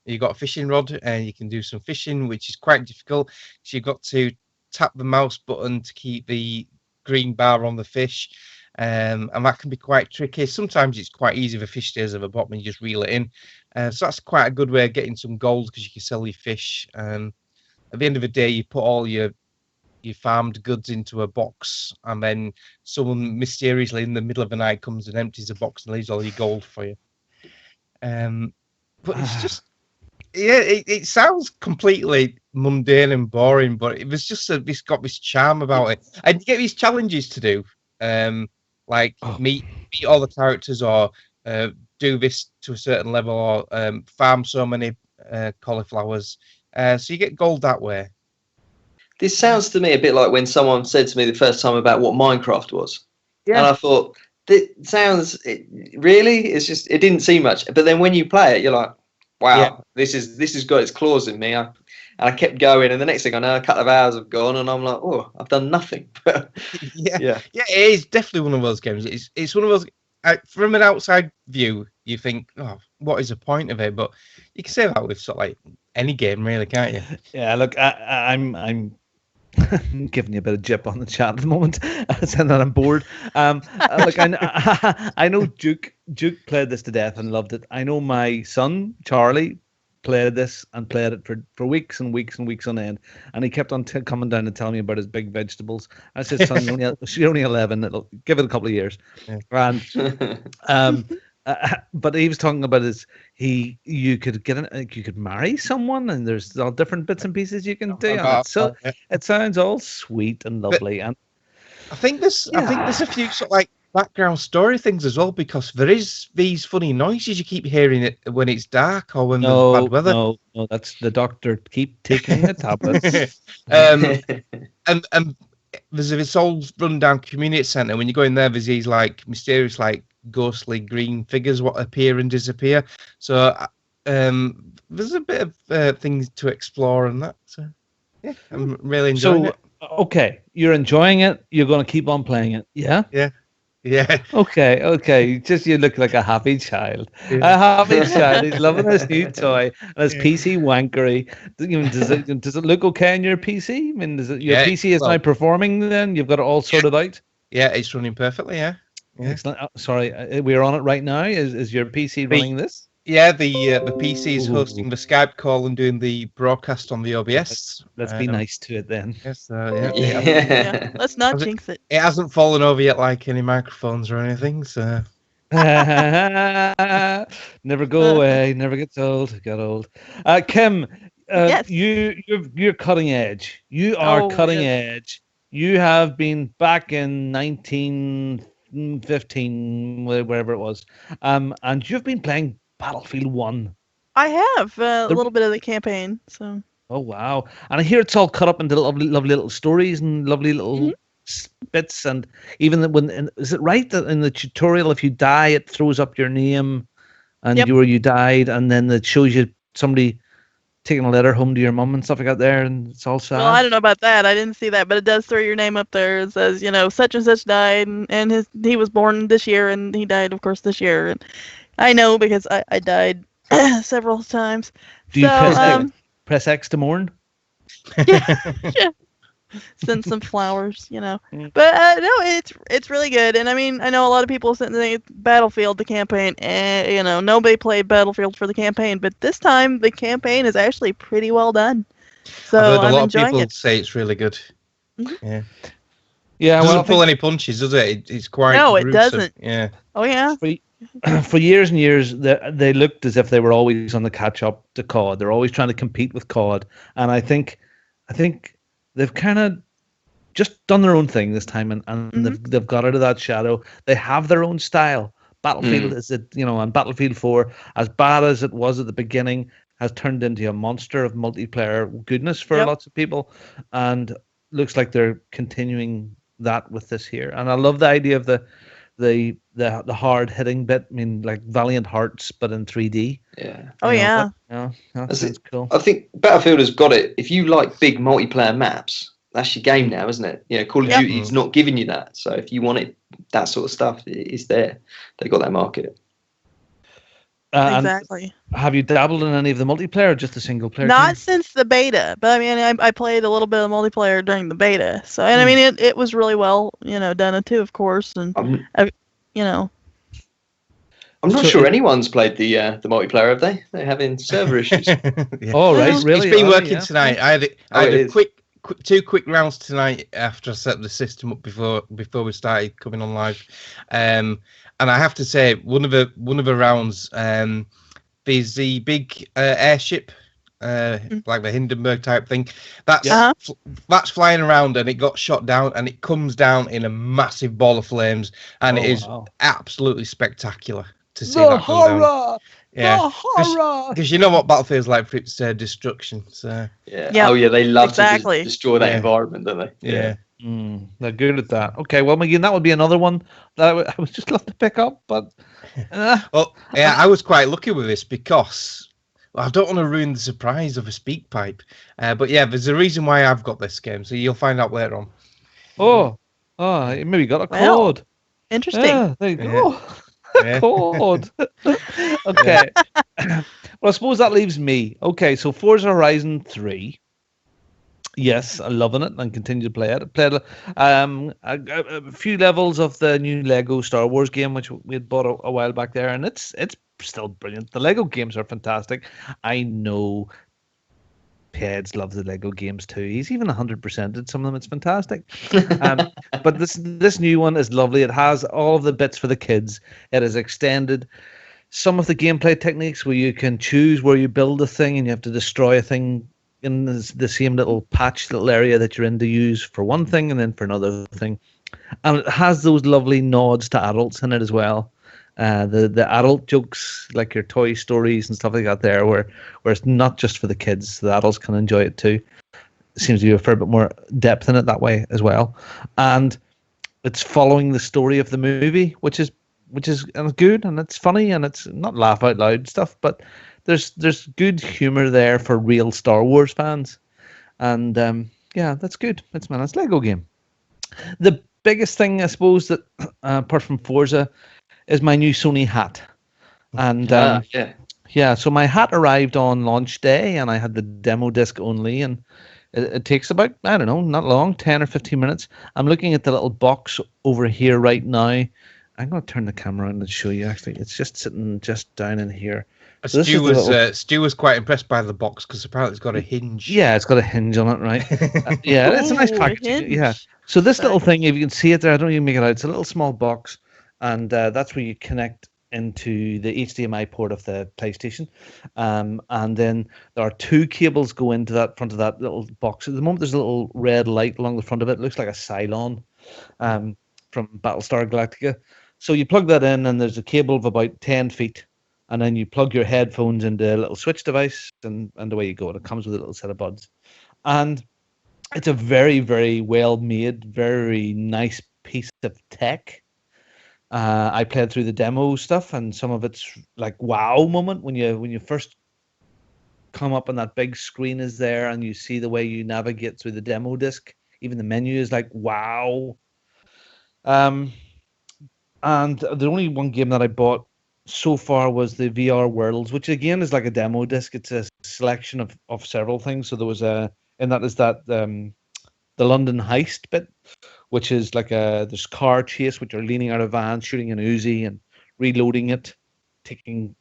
You've got a fishing rod, and you can do some fishing, which is quite difficult. So you've got to tap the mouse button to keep the green bar on the fish, and that can be quite tricky. Sometimes it's quite easy. The fish stays at the bottom, and you just reel it in. So that's quite a good way of getting some gold because you can sell your fish. At the end of the day, you put all your farmed goods into a box, and then someone mysteriously in the middle of the night comes and empties the box and leaves all your gold for you. But it's just, it sounds completely mundane and boring, but it was just it's got this charm about it, and you get these challenges to do, meet all the characters, or do this to a certain level, or farm so many cauliflowers. So you get gold that way. This sounds to me a bit like when someone said to me the first time about what Minecraft was. Yeah. And I thought, really? It's just, it didn't seem much. But then when you play it, you're like, wow, this has got its claws in me. And I kept going. And the next thing I know, a couple of hours have gone and I'm like, oh, I've done nothing. Yeah, it is definitely one of those games. It's one of those, from an outside view, you think, oh, what is the point of it? But you can say that with sort of like any game, really, can't you? Yeah, look, I'm giving you a bit of jip on the chat at the moment, saying that I'm bored. Look, I know Duke played this to death and loved it. I know my son Charlie played this and played it for weeks and weeks and weeks on end, and he kept on coming down and telling me about his big vegetables. I said, son, you're only 11. It'll give it a couple of years. Yeah. And but he was talking about you could marry someone, and there's all different bits and pieces you can do. So it sounds all sweet and lovely. And I think there's a few sort of like background story things as well, because there is these funny noises you keep hearing it when it's dark or when there's bad weather. No, that's the doctor. Keep taking the tablets. And there's this old rundown community centre. When you go in there, there's these like mysterious, like ghostly green figures what appear and disappear. So there's a bit of things to explore and that. So yeah, I'm really enjoying it. Okay, you're enjoying it. You're going to keep on playing it. Yeah. Yeah. Okay. Just you look like a happy child. Yeah. A happy child. He's loving his new toy and his PC wankery. Does it look okay on your PC? I mean, your PC is now performing? Then you've got it all sorted out. Yeah, it's running perfectly. Yeah. Excellent. Sorry, we're on it right now. Is your PC running this? Yeah, the PC is hosting the Skype call and doing the broadcast on the OBS. Let's be nice to it then. Yes, yeah. Let's not jinx it. It hasn't fallen over yet, like any microphones or anything. So never go away, never gets old. Got old. Kim, yes. You're cutting edge. You are cutting edge. You have been back in 1915, wherever it was, and you've been playing Battlefield 1? I have a little bit of the campaign. So. Oh wow! And I hear it's all cut up into lovely, lovely little stories and lovely little bits. And even is it right that in the tutorial, if you die, it throws up your name and where you died, and then it shows you somebody taking a letter home to your mum and stuff like that there, and it's all sad. Well, I don't know about that. I didn't see that, but it does throw your name up there. It says, such and such died, and he was born this year, and he died, of course, this year. And I know because I died several times. Do you press X to mourn? Yeah. Send some flowers, But no, it's really good. And I mean, I know a lot of people think Battlefield, the campaign, nobody played Battlefield for the campaign, but this time the campaign is actually pretty well done. So I've heard a lot enjoying of people it. say it's really good. Mm-hmm. Yeah. Yeah, it doesn't pull any punches, does it? It's quite. No, it gruesome. doesn't. Yeah. Oh yeah. For years and years, they looked as if they were always on the catch up to COD. They're always trying to compete with COD, and I think they've kind of just done their own thing this time, and they've got out of that shadow. They have their own style. Battlefield is and Battlefield 4, as bad as it was at the beginning, has turned into a monster of multiplayer goodness for lots of people, and looks like they're continuing that with this here. And I love the idea of the hard hitting bit. I mean, like Valiant Hearts, but in 3D. Yeah. Oh yeah. That's cool. I think Battlefield has got it. If you like big multiplayer maps, that's your game now, isn't it? Call of Duty's not giving you that. So if you want it, that sort of stuff is there. They've got that market. Exactly. Have you dabbled in any of the multiplayer or just the single player? Not since the beta, but I mean, I played a little bit of multiplayer during the beta. So, and I mean, it was really well, done too, of course, and I'm not sure anyone's played the multiplayer, have they? They're having server issues. Oh, right, really? It's been working tonight. I had a two quick rounds tonight after I set the system up before we started coming on live. And I have to say, one of the rounds, there's the big airship, like the Hindenburg type thing. That's flying around, and it got shot down, and it comes down in a massive ball of flames, and it is absolutely spectacular to see that come down. Yeah, because you know what Battlefield's like for its destruction. So oh yeah, they love to destroy that environment, don't they? Yeah. They're good at that. Okay, well, McGee, that would be another one that I would just love to pick up, but well, yeah, I was quite lucky with this because I don't want to ruin the surprise of a speak pipe, but yeah, there's a reason why I've got this game, so you'll find out later on. Oh, maybe got a code. Interesting. Yeah, there you go. Code. Okay. Well, I suppose that leaves me. Okay, so Forza Horizon 3. Yes, I'm loving it and continue to play it. I played a few levels of the new Lego Star Wars game, which we had bought a while back there, and it's still brilliant. The Lego games are fantastic. I know Peds loves the Lego games too. He's even 100%ed some of them. It's fantastic. But this new one is lovely. It has all of the bits for the kids. It has extended some of the gameplay techniques where you can choose where you build a thing and you have to destroy a thing in the same little area that you're in to use for one thing and then for another thing. And it has those lovely nods to adults in it as well. The adult jokes, like your Toy Stories and stuff like that there, where it's not just for the kids, the adults can enjoy it too. It seems to be a fair bit more depth in it that way as well. And it's following the story of the movie, which is good, and it's funny, and it's not laugh out loud stuff, but there's good humor there for real Star Wars fans, and that's good. It's a Lego game. The biggest thing, I suppose, that apart from Forza, is my new Sony hat, and so my hat arrived on launch day, and I had the demo disc only, and it takes about, I don't know, not long, 10 or 15 minutes. I'm looking at the little box over here right now. I'm going to turn the camera on and show you. Actually, it's just sitting just down in here. So Stu was quite impressed by the box because apparently it's got a hinge. Yeah, it's got a hinge on it, right? It's a nice package. Yeah. So this little thing, if you can see it there, I don't even make it out. It's a little small box, and that's where you connect into the HDMI port of the PlayStation, and then there are two cables go into that front of that little box. At the moment, there's a little red light along the front of it. It looks like a Cylon from Battlestar Galactica. So you plug that in, and there's a cable of about 10 feet and then you plug your headphones into a little switch device, and away you go. And it comes with a little set of buds, and it's a very, very well made, very nice piece of tech. I played through the demo stuff, and some of it's like wow moment when you first come up and that big screen is there, and you see the way you navigate through the demo disc. Even the menu is like wow. And the only one game that I bought so far was the VR Worlds, which again is like a demo disc. It's a selection of several things. So there was the London heist bit, which is like this car chase, which are leaning out of vans, shooting an Uzi and reloading it, taking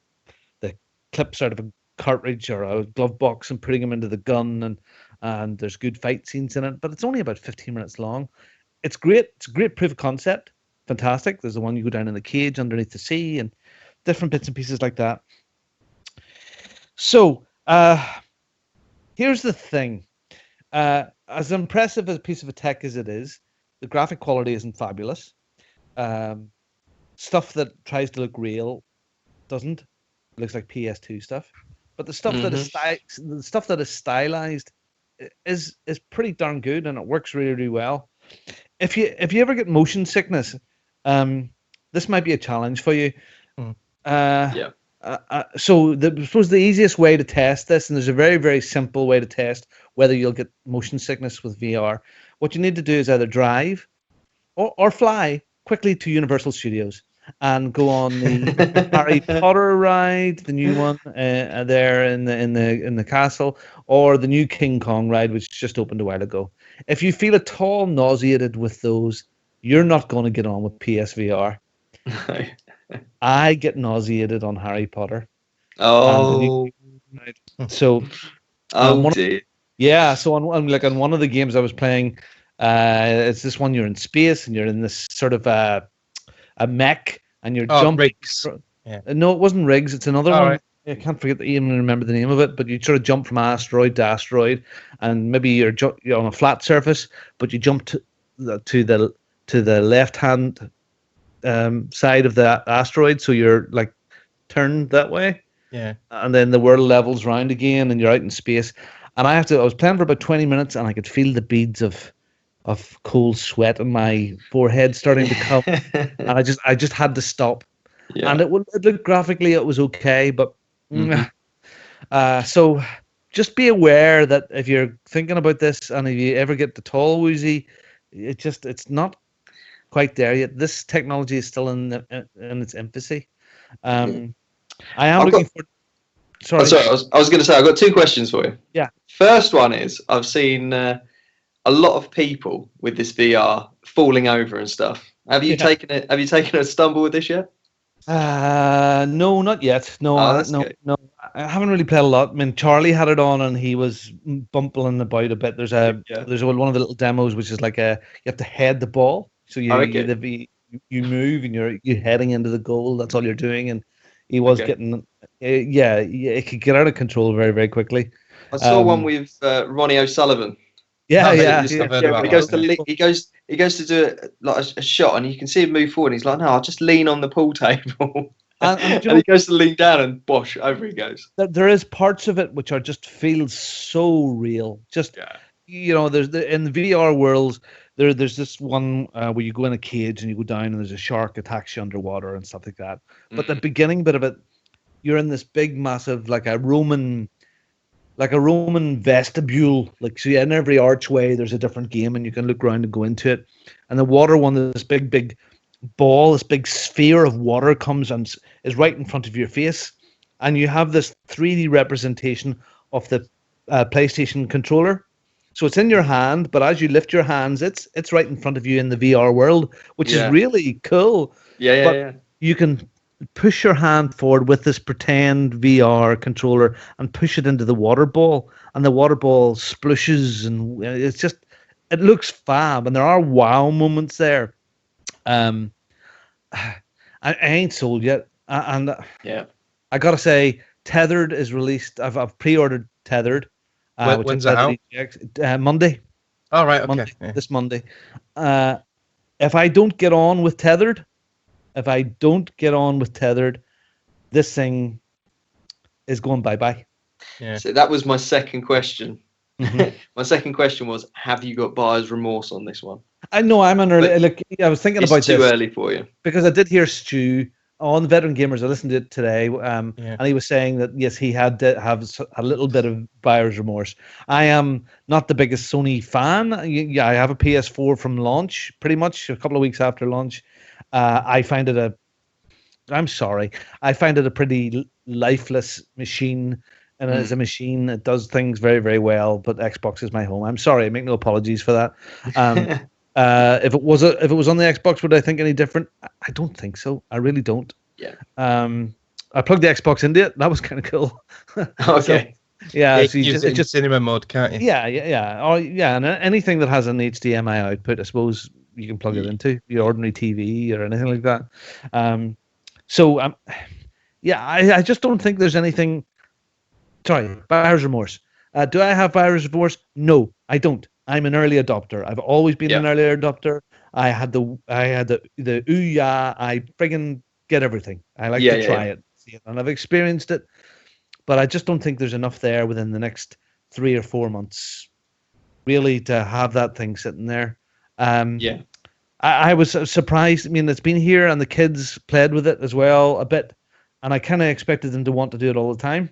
the clips out of a cartridge or a glove box and putting them into the gun, and there's good fight scenes in it, but it's only about 15 minutes long. It's great. It's a great proof of concept. Fantastic. There's the one you go down in the cage underneath the sea and different bits and pieces like that. So here's the thing. As impressive a piece of tech as it is, the graphic quality isn't fabulous. Stuff that tries to look real doesn't. It looks like PS2 stuff. But the stuff that is stylized is pretty darn good, and it works really, really well. If you ever get motion sickness, this might be a challenge for you. So I suppose the easiest way to test this, and there's a very, very simple way to test whether you'll get motion sickness with VR. What you need to do is either drive or fly quickly to Universal Studios and go on the Harry Potter ride, the new one there in the castle, or the new King Kong ride, which just opened a while ago. If you feel at all nauseated with those, you're not going to get on with PSVR. I get nauseated on Harry Potter. Oh, so dear. So on one of the games I was playing, it's this one you're in space and you're in this sort of a mech and you're jumping. Riggs. Yeah. No, it wasn't Riggs. It's another one. Right. I can't even remember the name of it, but you sort of jump from asteroid to asteroid, and maybe you're on a flat surface, but you jump to the left hand side of the asteroid, so you're like turned that way. Yeah. And then the world levels round again, and you're out in space. And I was playing for about 20 minutes, and I could feel the beads of cold sweat on my forehead starting to come, and I just had to stop. Yeah. And it looked graphically it was okay, but so just be aware that if you're thinking about this and if you ever get the tall woozy, it's not quite there yet. This technology is still in its infancy. I am looking for. Sorry, I was going to say I've got two questions for you. Yeah. First one is I've seen a lot of people with this VR falling over and stuff. Have you taken a stumble with this yet? No, not yet. No, no. I haven't really played a lot. I mean, Charlie had it on and he was bumbling about a bit. There's one of the little demos which is like you have to head the ball, so you move and you're heading into the goal. That's all you're doing, and he was getting it could get out of control very, very quickly. I saw one with Ronnie O'Sullivan. He goes to do like a shot, and you can see him move forward. And he's like, "No, I'll just lean on the pool table." and he goes to lean down, and bosh, over he goes. There is parts of it which are just feels so real. Just there's in the VR worlds. There's this one where you go in a cage and you go down, and there's a shark attacks you underwater and stuff like that. But the beginning bit of it, you're in this big, massive, like a Roman vestibule, like so in every archway there's a different game and you can look around and go into it. And the water one, this big ball, this big sphere of water comes and is right in front of your face, and you have this 3D representation of the PlayStation controller. So it's in your hand, but as you lift your hands, it's right in front of you in the VR world, which is really cool. You can push your hand forward with this pretend VR controller and push it into the water ball, and the water ball splooshes, and it looks fab, and there are wow moments there. I ain't sold yet, and I gotta say, Tethered is released. I've pre-ordered Tethered. When's that out? Monday. All right, okay. Monday, this Monday. If I don't get on with Tethered, this thing is going bye-bye. Yeah. So that was my second question. Mhm. My second question was, have you got buyer's remorse on this one? I know I'm an early. But Look, I was thinking It's about too this early for you. because I did hear Stu on Veteran Gamers. I listened to it today, Yeah. and he was saying that yes, he had to have a little bit of buyer's remorse. I am not the biggest Sony fan. Yeah, I have a PS4 from launch, pretty much a couple of weeks after launch. I find it I'm sorry, I find it a pretty lifeless machine. And as a machine, it does things very, very well. But Xbox is my home. I'm sorry. I make no apologies for that. If it was on the Xbox, would I think any different? I don't think so. I really don't. Yeah. I plugged the Xbox into it. That was kind of cool. Okay. Yeah. Yeah, So you it just cinema mode, can't you? yeah. Oh, yeah. And anything that has an HDMI output, I suppose you can plug it into your ordinary TV or anything like that. I just don't think there's anything. Sorry, buyer's remorse. Do I have buyer's remorse? No, I don't. I'm an early adopter. I've always been an early adopter. I had the ooh yeah. I friggin' get everything. I like to try it, see it, and I've experienced it. But I just don't think there's enough there within the next 3 or 4 months, really, to have that thing sitting there. I was surprised. I mean, it's been here, and the kids played with it as well a bit, and I kind of expected them to want to do it all the time.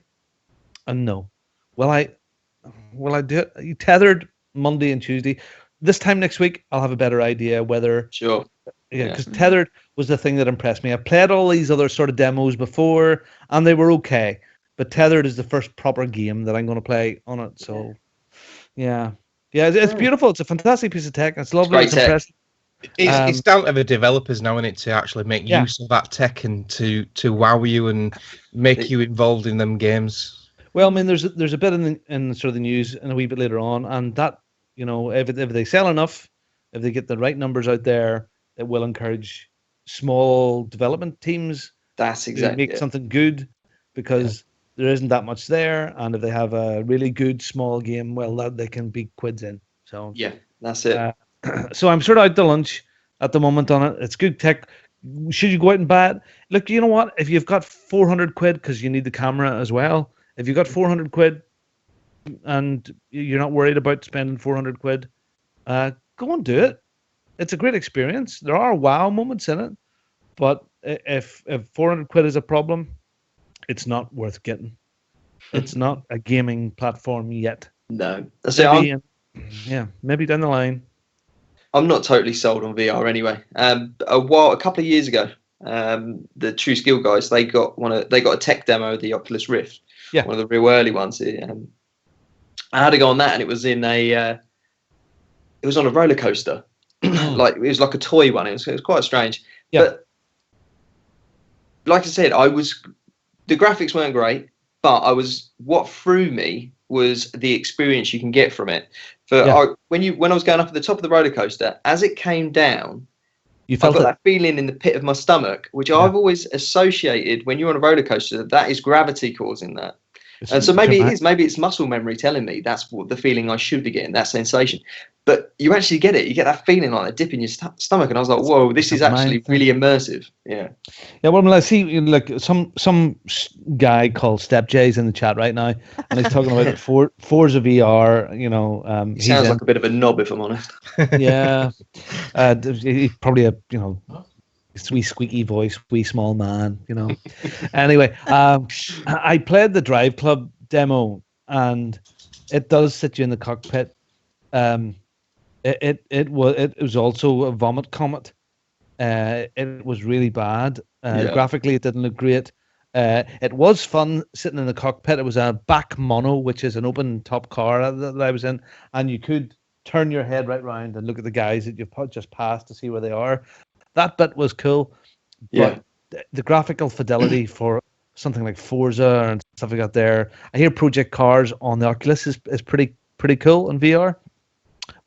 And no, will I do it? You tethered Monday and Tuesday. This time next week, I'll have a better idea whether. Sure. Yeah, because tethered was the thing that impressed me. I played all these other sort of demos before, and they were okay. But tethered is the first proper game that I'm going to play on it. So, yeah, it's beautiful. It's a fantastic piece of tech. It's lovely. It's impressive. It's down to the developers now, isn't it, to actually make use of that tech and to wow you and make you involved in them games. Well, I mean, there's a bit in sort of the news and a wee bit later on, and that, you know, if they sell enough, if they get the right numbers out there, it will encourage small development teams. That's exactly to make something good, because there isn't that much there, and if they have a really good small game, well, that they can be quids in. So yeah, that's it. So I'm sort of out to lunch at the moment on it. It's good tech. Should you go out and buy it? Look, you know what? If you've got 400 quid because you need the camera as well. If you've got 400 quid and you're not worried about spending 400 quid, go and do it. It's a great experience. There are wow moments in it, but if 400 quid is a problem, it's not worth getting. It's not a gaming platform yet. No. Maybe down the line. I'm not totally sold on VR anyway. A couple of years ago, the True Skill guys, they got a tech demo of the Oculus Rift. Yeah. One of the real early ones. I had to go on that, and it was in it was on a roller coaster. It was like a toy one. It was quite strange. Yeah. But like I said, the graphics weren't great, but what threw me was the experience you can get from it. When I was going up at the top of the roller coaster, as it came down, I got that feeling in the pit of my stomach, which I've always associated when you're on a roller coaster, that is gravity causing that. And so maybe it's muscle memory telling me that's what the feeling I should be getting, that sensation. But you actually get it. You get that feeling like a dip in your stomach, and I was like, "Whoa, this is actually really immersive." Yeah. Yeah. Well, I see like some guy called Step J's in the chat right now, and he's talking about Forza VR. You know, he sounds like a bit of a knob, if I'm honest. Yeah. He's probably a wee squeaky voice, wee small man. You know. Anyway, I played the Drive Club demo, and it does sit you in the cockpit. It was also a vomit comet. It was really bad. Graphically, it didn't look great. It was fun sitting in the cockpit. It was a back mono, which is an open top car that I was in, and you could turn your head right round and look at the guys that you've just passed to see where they are. That bit was cool. But the graphical fidelity for something like Forza and stuff like that there. I hear Project Cars on the Oculus is pretty cool in VR.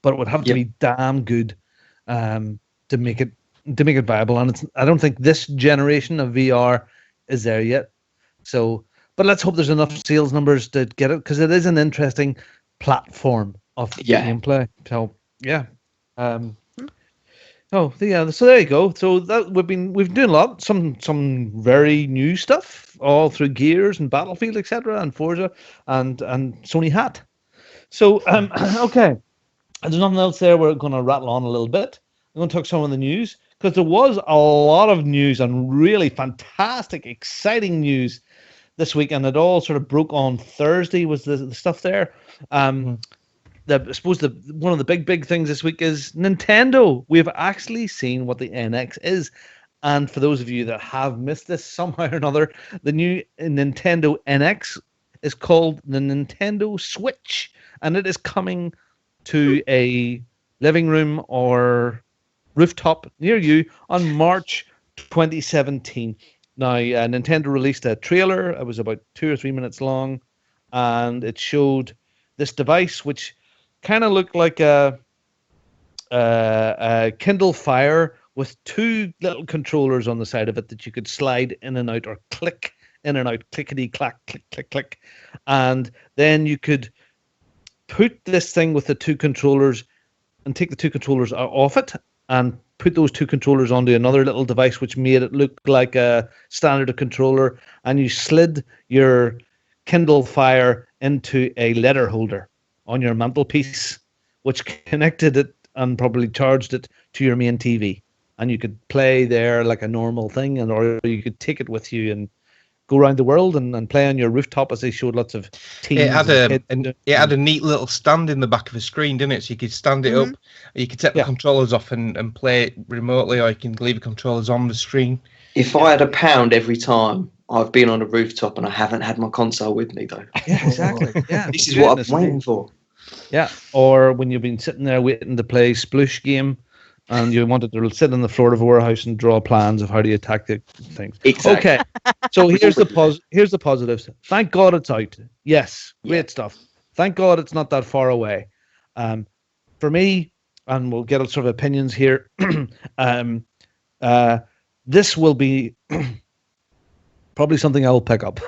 But it would have to be damn good to make it viable, and I don't think this generation of VR is there yet. So, but let's hope there's enough sales numbers to get it, because it is an interesting platform of gameplay. So, Oh, yeah. So there you go. So that we've been doing a lot. Some very new stuff all through Gears and Battlefield, etc., and Forza and Sony Hat. So okay, there's nothing else there. We're going to rattle on a little bit. I'm going to talk some of the news because there was a lot of news and really fantastic, exciting news this week, and it all sort of broke on Thursday. Was the stuff there? I suppose one of the big things this week is Nintendo. We've actually seen what the NX is. And for those of you that have missed this somehow or another, the new Nintendo NX is called the Nintendo Switch. And it is coming to a living room or rooftop near you on March 2017. Now, Nintendo released a trailer. It was about 2 or 3 minutes long. And it showed this device, which kind of looked like a Kindle Fire with 2 little controllers on the side of it that you could slide in and out or click in and out, clickety clack, click, click, click. And then you could put this thing with the 2 controllers and take the 2 controllers off it and put those 2 controllers onto another little device, which made it look like a standard controller. And you slid your Kindle Fire into a letter holder on your mantelpiece, which connected it and probably charged it to your main TV. And you could play there like a normal thing, or you could take it with you and go around the world and play on your rooftop, as they showed lots of teams. It had a neat little stand in the back of the screen, didn't it? So you could stand it up, you could take the controllers off and play it remotely, or you can leave the controllers on the screen. If I had £1 every time I've been on a rooftop and I haven't had my console with me, though. Yeah, exactly. Yeah, this is what I'm waiting for. Yeah, or when you've been sitting there waiting to play Sploosh game and you wanted to sit on the floor of a warehouse and draw plans of how do you attack the things. Exactly. Okay, so here's the positives. Thank God it's out. Yes, great stuff. Thank God it's not that far away. For me, and we'll get sort of opinions here, this will be probably something I will pick up.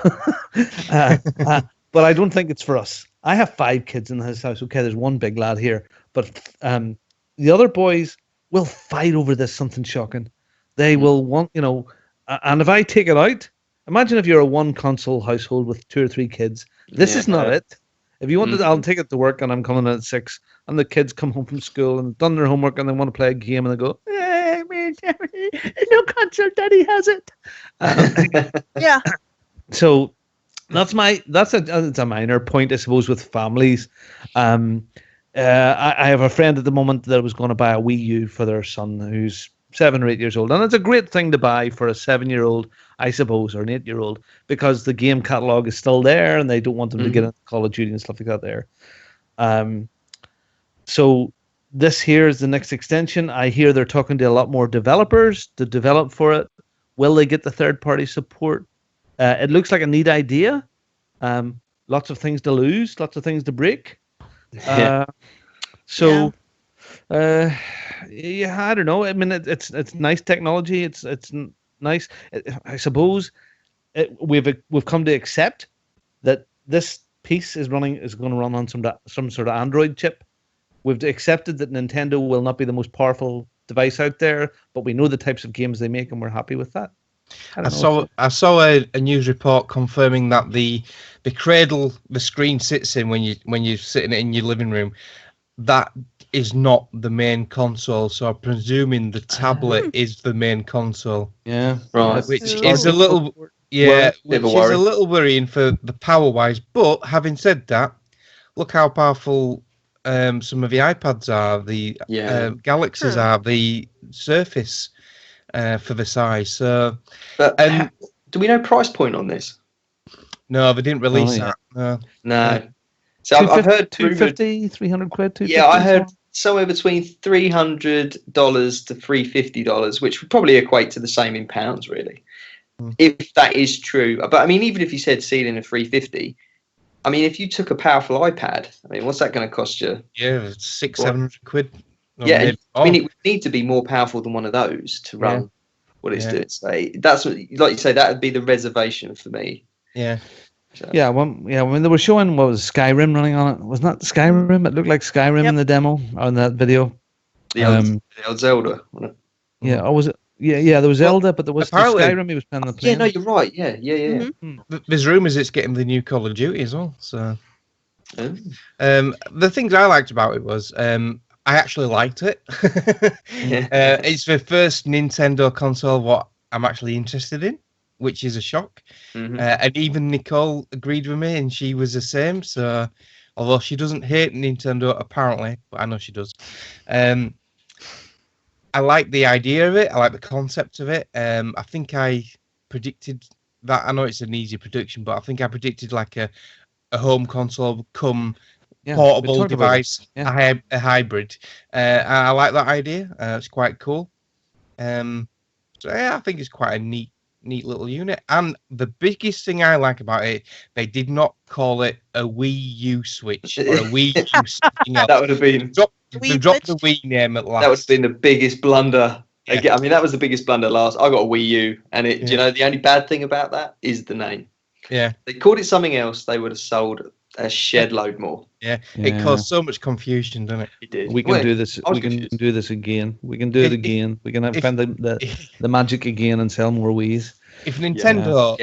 But I don't think it's for us. I have 5 kids in this house. Okay, there's one big lad here. But the other boys will fight over this, something shocking. They will want, and if I take it out, imagine if you're a 1-console household with 2 or 3 kids. This is not it. If you wanted, I'll take it to work and I'm coming in at 6 and the kids come home from school and done their homework and they want to play a game and they go, hey, no console, Daddy has it. Yeah. So that's a minor point, I suppose, with families. I have a friend at the moment that was going to buy a Wii U for their son who's 7 or 8 years old, and it's a great thing to buy for a 7-year-old, I suppose, or an 8-year-old, because the game catalog is still there and they don't want them to get into Call of Duty and stuff like that there. So this here is the next extension. I hear they're talking to a lot more developers to develop for it. Will they get the third-party support? It looks like a neat idea. Lots of things to lose, lots of things to break. I don't know. I mean, it's nice technology. It's nice. I suppose we've come to accept that this piece is going to run on some sort of Android chip. We've accepted that Nintendo will not be the most powerful device out there, but we know the types of games they make, and we're happy with that. I saw a news report confirming that the cradle the screen sits in when you're sitting in your living room, that is not the main console. So I'm presuming the tablet is the main console. Yeah, right. Which is a little worrying for the power wise. But having said that, look how powerful some of the iPads are, the Galaxies are, the Surface. For the size. So, but do we know price point on this? No, they didn't release that. No. So I've heard 250, 300 quid. 250, yeah, I heard somewhere between $300 to $350, which would probably equate to the same in pounds, really, if that is true. But I mean, even if you said ceiling of $350, I mean, if you took a powerful iPad, I mean, what's that going to cost you? Yeah, $600-700 quid. Yeah, I mean, it would need to be more powerful than one of those to run what it's doing. So that's what, like you say, that would be the reservation for me. Yeah. So. Yeah, when they were showing what was Skyrim running on it, wasn't that Skyrim? It looked like Skyrim in the demo on that video. The old Zelda. Wasn't it? Yeah, or was it? Yeah. There was Zelda, but there was the Skyrim. He was playing the Yeah, no, you're right. Yeah. There's rumours it's getting the new Call of Duty as well. So, the things I liked about it was I actually liked it. It's the first Nintendo console what I'm actually interested in, which is a shock. And even Nicole agreed with me, and she was the same. So, although she doesn't hate Nintendo apparently, but I know she does. I like the idea of it. I like the concept of it. I think I predicted that. I know it's an easy prediction, but I think I predicted like a home console come portable device, a hybrid. I like that idea. It's quite cool. So yeah, I think it's quite a neat little unit. And the biggest thing I like about it, they did not call it a Wii U Switch or a Wii U something else. That would have been. They dropped the Wii name at last. That would have been the biggest blunder. Yeah. I mean, that was the biggest blunder last. I got a Wii U, and do you know the only bad thing about that is the name. Yeah. They called it something else, they would have sold a shed load more. Yeah. It caused so much confusion, didn't it? It did. We can do this. We can do this again. We can do it again. We can find the magic again and sell more Wiis. If Nintendo,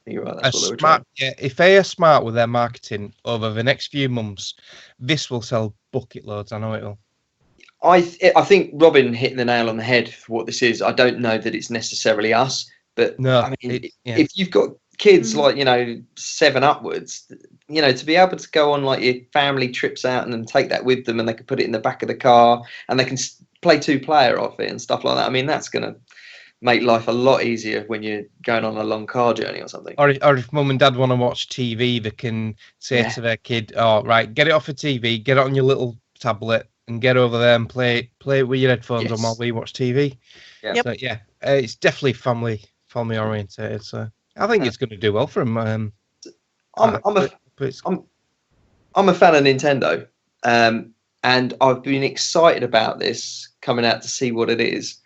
you're right. That's what smart, if they are smart with their marketing over the next few months, this will sell bucket loads. I know it will. I think Robin hit the nail on the head for what this is. I don't know that it's necessarily us, but no, I mean, if you've got kids like 7 upwards, to be able to go on like your family trips out and then take that with them, and they can put it in the back of the car and they can play 2-player off it and stuff like that. I mean, that's gonna make life a lot easier when you're going on a long car journey or something. Or if mum and dad want to watch TV, they can say to their kid, "Oh, right, get it off the TV, get it on your little tablet, and get over there and play it with your headphones on while we watch TV." Yeah. So it's definitely family orientated. So I think it's going to do well for them. I'm a fan of Nintendo, and I've been excited about this coming out to see what it is.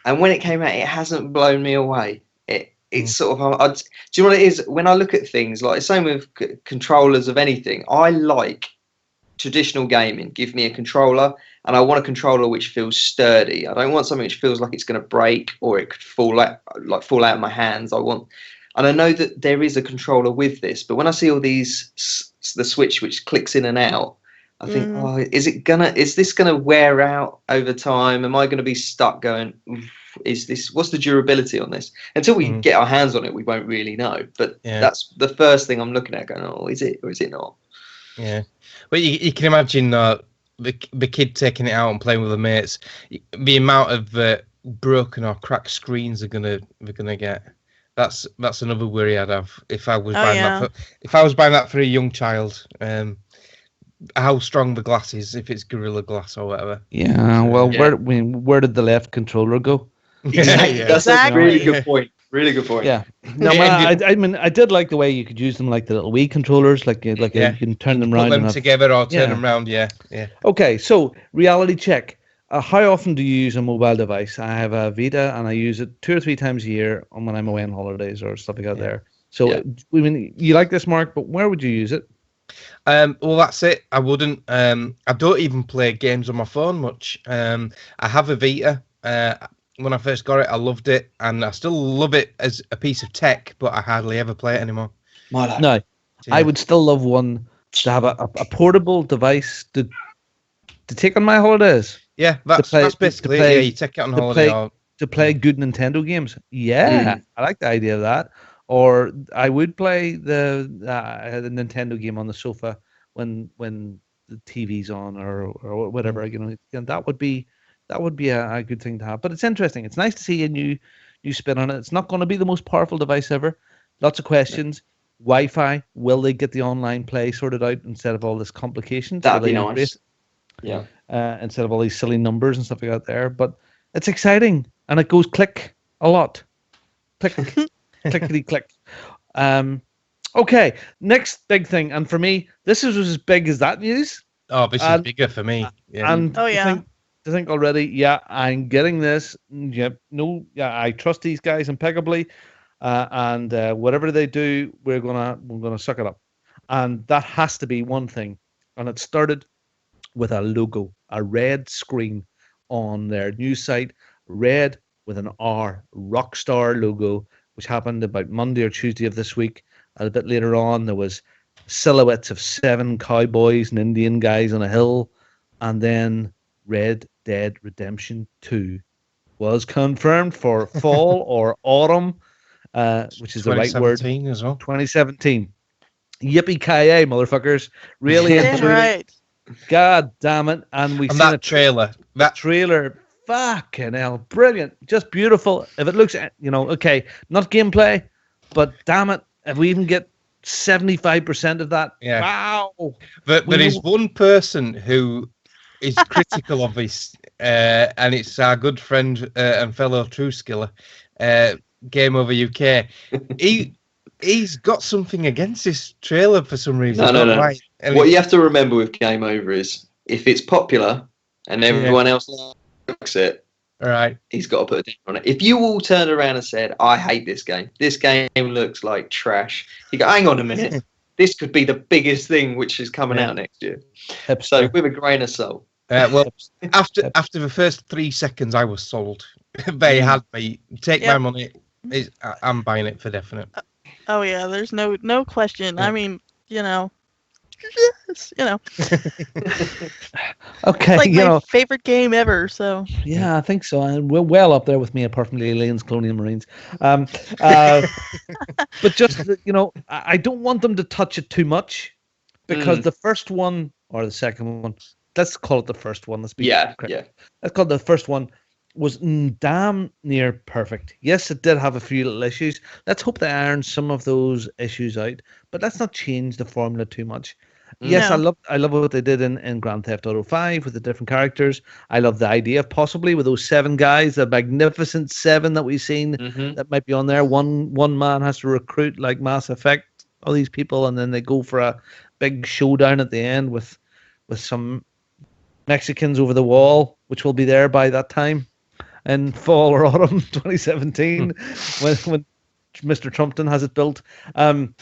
And when it came out, it hasn't blown me away. It's sort of, do you know what it is? When I look at things, like same with controllers of anything, I like traditional gaming. Give me a controller, and I want a controller which feels sturdy. I don't want something which feels like it's going to break or it could fall out of my hands. And I know that there is a controller with this, but when I see all these, the Switch which clicks in and out, I think, is this gonna wear out over time? Am I gonna be stuck going, what's the durability on this? Until we get our hands on it, we won't really know. But that's the first thing I'm looking at going, oh, is it or is it not? Yeah. But you can imagine the kid taking it out and playing with the mates, the amount of broken or cracked screens they're gonna get. That's another worry I'd have if I was buying that. If I was buying that for a young child, how strong the glass is, if it's Gorilla Glass or whatever. Yeah, well, where did the left controller go? That's a really good point. Really good point. Yeah. No, I mean, I did like the way you could use them like the little Wii controllers, like you can turn them around. Put them together or turn them around, yeah. Okay, so reality check. How often do you use a mobile device? I have a Vita, and I use it 2 or 3 times a year when I'm away on holidays or stuff like that there. So, I mean, you like this, Mark, but where would you use it? Well, that's it. I wouldn't. I don't even play games on my phone much. I have a Vita. When I first got it, I loved it, and I still love it as a piece of tech, but I hardly ever play it anymore. No, I would still love one to have a portable device to take on my holidays. Yeah, that's basically it. Yeah, you take it on holiday. To play good Nintendo games. Yeah, I like the idea of that. Or I would play the Nintendo game on the sofa when the TV's on or whatever. And that would be a good thing to have. But it's interesting. It's nice to see a new spin on it. It's not going to be the most powerful device ever. Lots of questions. Wi-Fi. Will they get the online play sorted out instead of all this complications? That'd be nice. Yeah. Instead of all these silly numbers and stuff like that there. But it's exciting. And it goes click a lot. Click. Clickety click. Okay, next big thing. And for me, this is as big as that news. Oh, this is bigger for me. Yeah. And to think already, I'm getting this. I trust these guys impeccably. And whatever they do, we're gonna suck it up. And that has to be one thing. And it started with a logo, a red screen on their news site, red with an R, Rockstar logo, which happened about Monday or Tuesday of this week. A bit later on, there was silhouettes of 7 cowboys and Indian guys on a hill, and then Red Dead Redemption 2 was confirmed for fall or autumn, which is the right word. 2017 as well. 2017. Yippee-ki-yay, motherfuckers. Really Damn right. God damn it. And we've And seen that trailer. That trailer, fucking hell, brilliant. Just beautiful. If it looks, okay, not gameplay, but damn it, if we even get 75% of that, Yeah. wow. But there is one person who is critical of this, and it's our good friend and fellow True Skiller, Game Over UK. He's got something against this trailer for some reason. No. Right. What you have to remember with Game Over is if it's popular and everyone else likes it, all right, he's got to put a down on it. If you all turned around and said, I hate this game looks like trash, you go, hang on a minute, this could be the biggest thing which is coming out next year. So with a grain of salt. well, after the first 3 seconds, I was sold. They had me. Take my money. I'm buying it for definite. Oh yeah, there's no question. I mean, yes, Okay, it's like my favorite game ever. So yeah, I think so, and we're well up there with me, apart from the Aliens, Colonial Marines. But just I don't want them to touch it too much, because the first one or the second one, let's call it the first one. Let's call it the first one. Was damn near perfect. Yes, it did have a few little issues. Let's hope they iron some of those issues out, but let's not change the formula too much. Yes, I love what they did in Grand Theft Auto 5 with the different characters. I love the idea of possibly with those 7 guys, the magnificent 7 that we've seen that might be on there. One man has to recruit like Mass Effect, all these people, and then they go for a big showdown at the end with some Mexicans over the wall, which will be there by that time. In fall or autumn 2017, when Mr. Trumpton has it built. But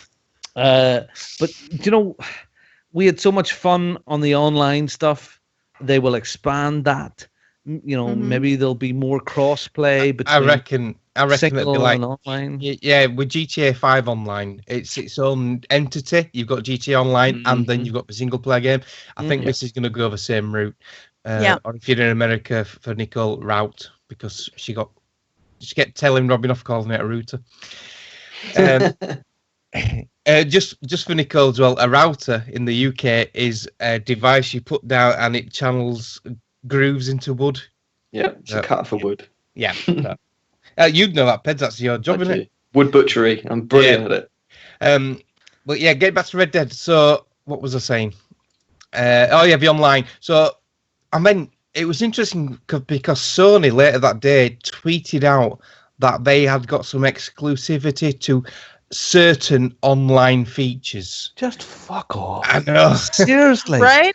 we had so much fun on the online stuff. They will expand that. Maybe there'll be more cross-play between. I reckon it'll be like online. Yeah, with GTA 5 online, it's its own entity. You've got GTA Online, and then you've got the single-player game. I think this is going to go the same route. Or if you're in America, for Nicole, route. Because she kept telling Robin off calling it a router. Just for Nicole as well, a router in the UK is a device you put down and it channels grooves into wood. Yeah, it's a cut for wood. Yeah. You'd know that, Peds. That's your job, isn't it? Wood butchery. I'm brilliant at it. But yeah, get back to Red Dead. So what was I saying? The online. So I meant, it was interesting because Sony later that day tweeted out that they had got some exclusivity to certain online features. Just fuck off. I know. Seriously. right?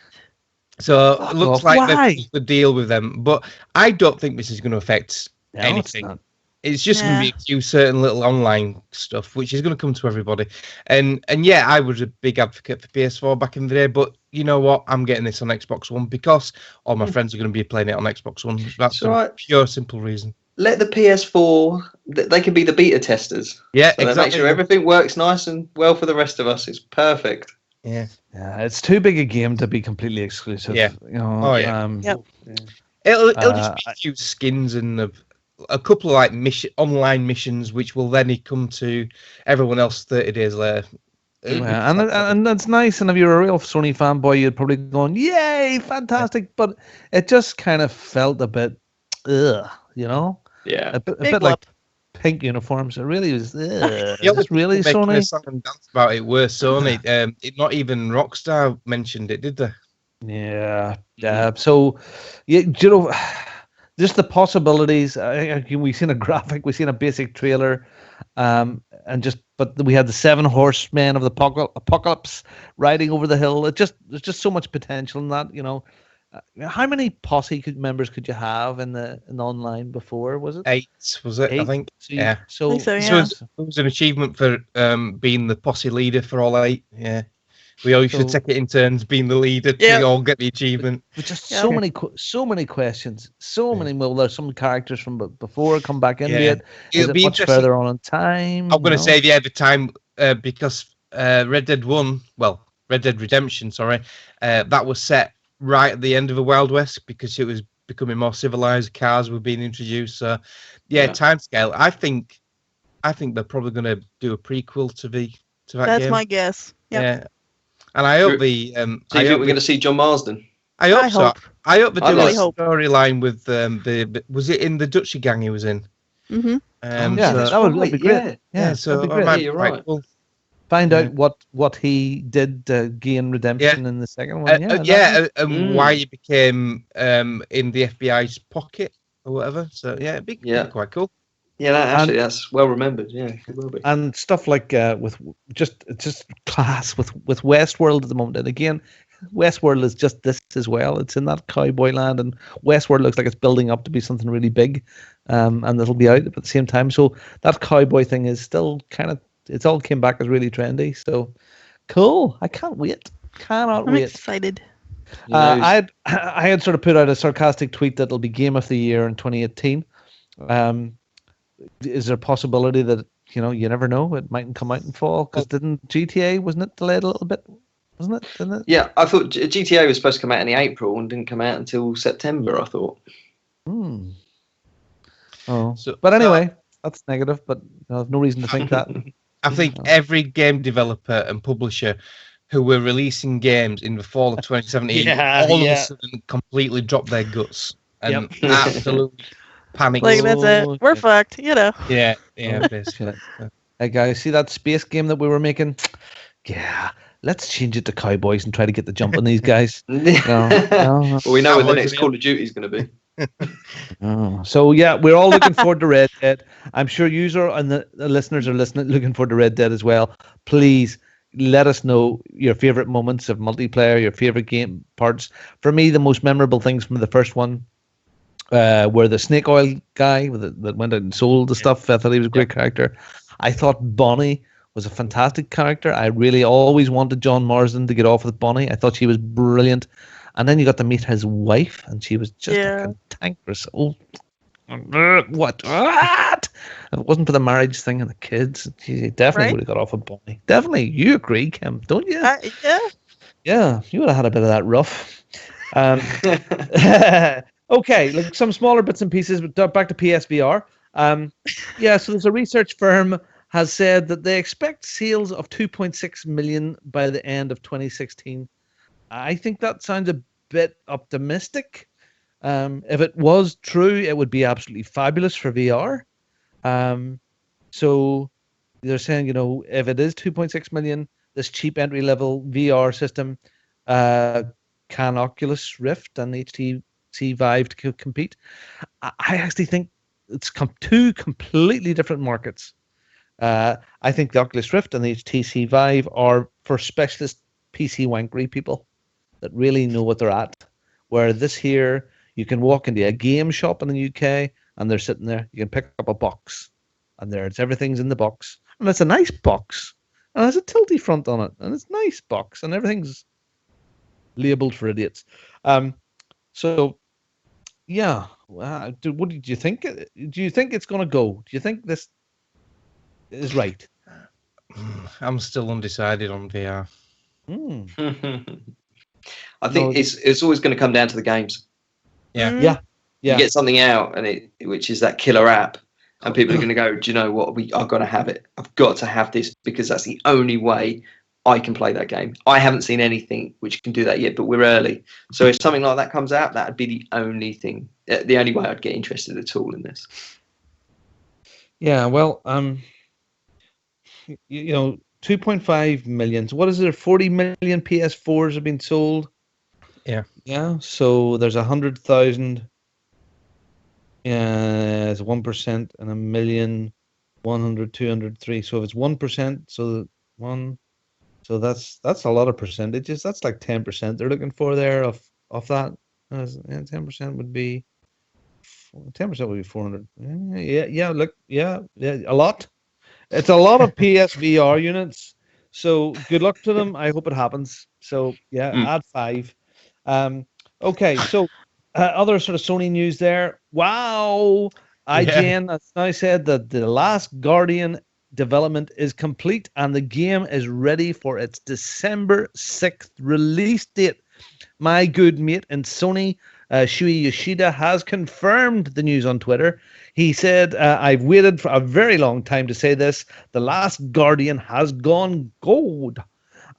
So it looks like Why? the deal with them. But I don't think this is going to affect anything. It's just going to be a few certain little online stuff, which is going to come to everybody. And yeah, I was a big advocate for PS4 back in the day, but you know what? I'm getting this on Xbox One because all my friends are going to be playing it on Xbox One. That's a pure, simple reason. Let the PS4, they can be the beta testers. Yeah, so exactly. Make sure everything works nice and well for the rest of us. It's perfect. Yeah. It's too big a game to be completely exclusive. Yeah. It'll just be a few skins and a couple of like online missions, which will then come to everyone else 30 days later. Yeah, and that's nice. And if you're a real Sony fanboy, you'd probably going, "Yay, fantastic!" But it just kind of felt a bit, Yeah, a bit like pink uniforms. It really was. It's really Sony. A song and dance about it were Sony. Not even Rockstar mentioned it, did they? Yeah. So, just the possibilities. We've seen a graphic, we've seen a basic trailer, but we had the 7 horsemen of the apocalypse riding over the hill. There's just so much potential in that. How many posse members could you have in the online before? Was it 8? Was it? 8? I think. So, it was an achievement for being the posse leader for all 8. Yeah. We all should take it in turns being the leader to all get the achievement. With just so many questions, so many. Well, there's some characters from before come back into it. Is it much further on in time? I'm going to say the time because Red Dead Redemption, that was set right at the end of the Wild West because it was becoming more civilized. Cars were being introduced. So, timescale. I think they're probably going to do a prequel to that That's game. my guess. Yep. Yeah, and I hope So you think we're going to see John Marsden? I hope so. I hope they do really a storyline with was it in the Dutchy gang he was in? Mm-hmm. That would be great. Yeah, so that'd be great. You're right. Cool. Find out what he did gain redemption in the second one. And why he became in the FBI's pocket or whatever. So it'd be quite cool. Yeah, that's well remembered. Yeah, it will be. And stuff like with just class with Westworld at the moment. And again, Westworld is just this as well. It's in that cowboy land, and Westworld looks like it's building up to be something really big, and it'll be out at the same time. So that cowboy thing is still kind of. It's all came back as really trendy. So cool! I can't wait. Cannot wait. I'm excited. I had sort of put out a sarcastic tweet that it'll be Game of the Year in 2018. Is there a possibility that you never know, it mightn't come out in fall? Because didn't GTA, wasn't it delayed a little bit? Wasn't it? Didn't it? Yeah, I thought GTA was supposed to come out in April and didn't come out until September. I thought. Oh, but anyway, that's negative. But I have no reason to think that. I think every game developer and publisher who were releasing games in the fall of 2017 all of a sudden completely dropped their guts and absolutely panicked. Like, that's it. We're fucked, Yeah, basically. Hey guys, see that space game that we were making? Yeah, let's change it to cowboys and try to get the jump on these guys. Well, we know where the next Call of Duty is going to be. So we're all looking forward to Red Dead. I'm sure you and the listeners are looking forward to Red Dead as well. Please let us know your favorite moments of multiplayer, your favorite game parts. For me, the most memorable things from the first one were the snake oil guy that went out and sold the stuff. I thought he was a great character. I thought Bonnie was a fantastic character. I really always wanted John Marsden to get off with Bonnie. I thought she was brilliant. And then you got to meet his wife, and she was just a cantankerous. What? If it wasn't for the marriage thing and the kids, she definitely would have got off with Bonnie. Definitely. You agree, Kim, don't you? Yeah, you would have had a bit of that rough. Okay, like some smaller bits and pieces, but back to PSVR. So there's a research firm has said that they expect sales of 2.6 million by the end of 2016. I think that sounds a bit optimistic. If it was true, it would be absolutely fabulous for VR. So they're saying, if it is 2.6 million, this cheap entry-level VR system, can Oculus Rift and HTC Vive to compete? I actually think it's two completely different markets. I think the Oculus Rift and the HTC Vive are for specialist PC wankery people that really know what they're at. Where this here, you can walk into a game shop in the UK and they're sitting there. You can pick up a box and everything's in the box. And it's a nice box. And there's a tilty front on it. And it's a nice box. And everything's labeled for idiots. What do you think? Do you think it's going to go? Do you think this is right? I'm still undecided on VR. I think it's always going to come down to the games. Yeah. You get something out, which is that killer app, and people are going to go, do you know what? I've got to have it. I've got to have this because that's the only way I can play that game. I haven't seen anything which can do that yet, but we're early. So if something like that comes out, that'd be the only thing, the only way I'd get interested at all in this. Yeah, well, 2.5 million. So what is there? 40 million PS4s have been sold. Yeah. So there's 100,000. Yeah, it's 1% and 1,000,000, 100, 200, 3. So if it's 1%, so that's a lot of percentages. That's like 10% they're looking for there of that. 10% would be 10% would be 400. A lot. It's a lot of PSVR units. So good luck to them. I hope it happens. So yeah, add 5. Okay, so other sort of Sony news there. Wow, IGN has now said that The Last Guardian development is complete and the game is ready for its December 6th release date. My good mate in Sony, Shuei Yoshida, has confirmed the news on Twitter. He said, I've waited for a very long time to say this. The Last Guardian has gone gold.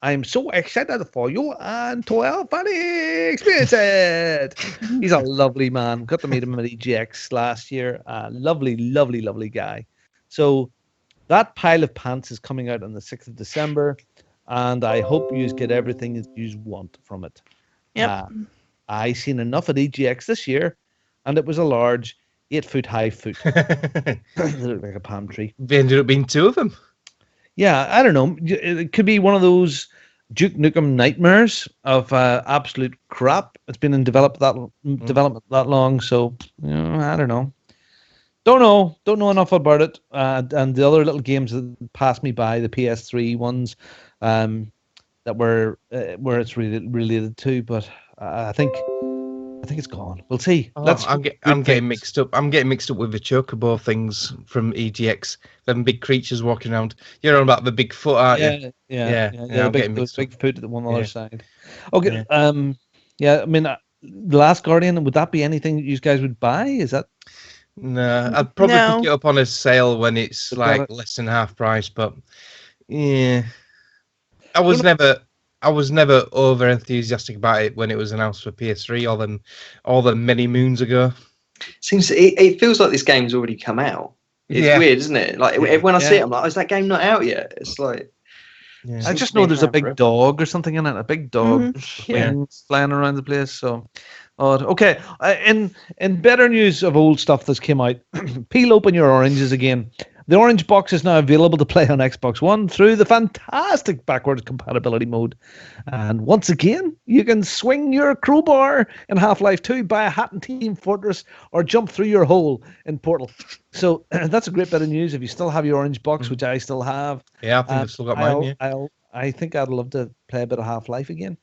I'm so excited for you and to help experience it. He's a lovely man. Got to meet him at EGX last year. Lovely, lovely, lovely guy. So that pile of pants is coming out on the 6th of December, and I hope you get everything that you want from it. Yep. I seen enough at EGX this year, and it was a large 8-foot high foot. It looked like a palm tree. They ended up being 2 of them. Yeah, I don't know. It could be one of those Duke Nukem nightmares of absolute crap. It's been in development that long, so I don't know. Don't know enough about it. And the other little games that passed me by, the PS3 ones, that were where it's related to, but I think it's gone. We'll see. I'm getting mixed up. I'm getting mixed up with the Chocobo things from EGX. Them big creatures walking around. You're on about the big foot, aren't you? Yeah. I'm getting mixed big foot at the one other side. Okay. I mean, The Last Guardian. Would that be anything that you guys would buy? Is that? No, I'd probably pick it up on a sale when it's like less than half price. But yeah, I was never over enthusiastic about it when it was announced for PS3 all the many moons ago. It feels like this game's already come out. It's weird, isn't it? Like when I see it, I'm like, is that game not out yet? It's like I just know there's a big dog or something in it. A big dog flying around the place. So odd. Okay. In better news of old stuff that's came out, peel open your oranges again. The Orange Box is now available to play on Xbox One through the fantastic backwards compatibility mode. And once again, you can swing your crowbar in Half-Life 2, buy a hat in Team Fortress, or jump through your hole in Portal. So that's a great bit of news if you still have your Orange Box, which I still have. Yeah, I think I've still got mine, I think I'd love to play a bit of Half-Life again.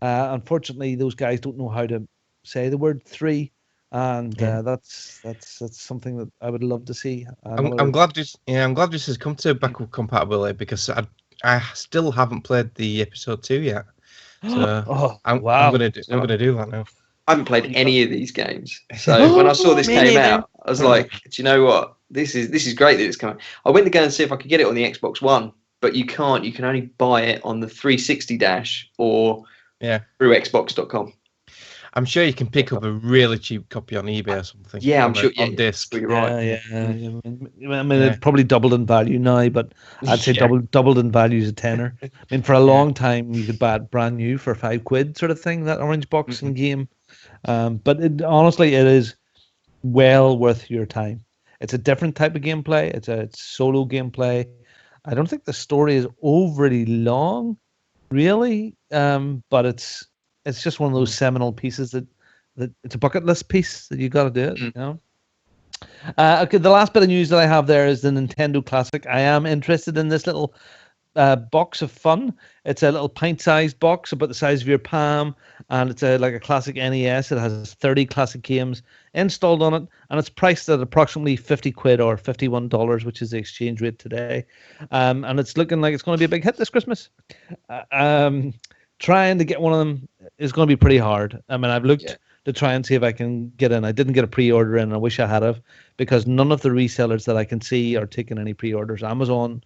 Unfortunately, those guys don't know how to say the word 3. And that's something that I would love to see. I'm glad this has come to backward compatibility because I still haven't played the episode 2 yet. So I'm gonna do that now. I haven't played any of these games, so when I saw this came out, I was like, do you know what? This is great that it's coming. I went to go and see if I could get it on the Xbox One, but you can't. You can only buy it on the 360 dash or through Xbox.com. I'm sure you can pick up a really cheap copy on eBay or something. Yeah, I'm sure. On disc. You're right. Yeah. I mean, it's probably doubled in value now, but I'd say doubled in value is a tenner. I mean, for a long time, you could buy it brand new for £5 sort of thing, that Orange Box and game. But honestly, it is well worth your time. It's a different type of gameplay. It's solo gameplay. I don't think the story is overly long, really, but it's just one of those seminal pieces that it's a bucket list piece that you got to do it. You know. Okay, the last bit of news that I have there is the Nintendo Classic. I am interested in this little box of fun. It's a little pint-sized box about the size of your palm, and it's like a classic NES. It has 30 classic games installed on it, and it's priced at approximately £50 or $51, which is the exchange rate today. And it's looking like it's going to be a big hit this Christmas. Trying to get one of them is going to be pretty hard. I mean, I've looked to try and see if I can get in. I didn't get a pre-order in. I wish I had have, because none of the resellers that I can see are taking any pre-orders. Amazon,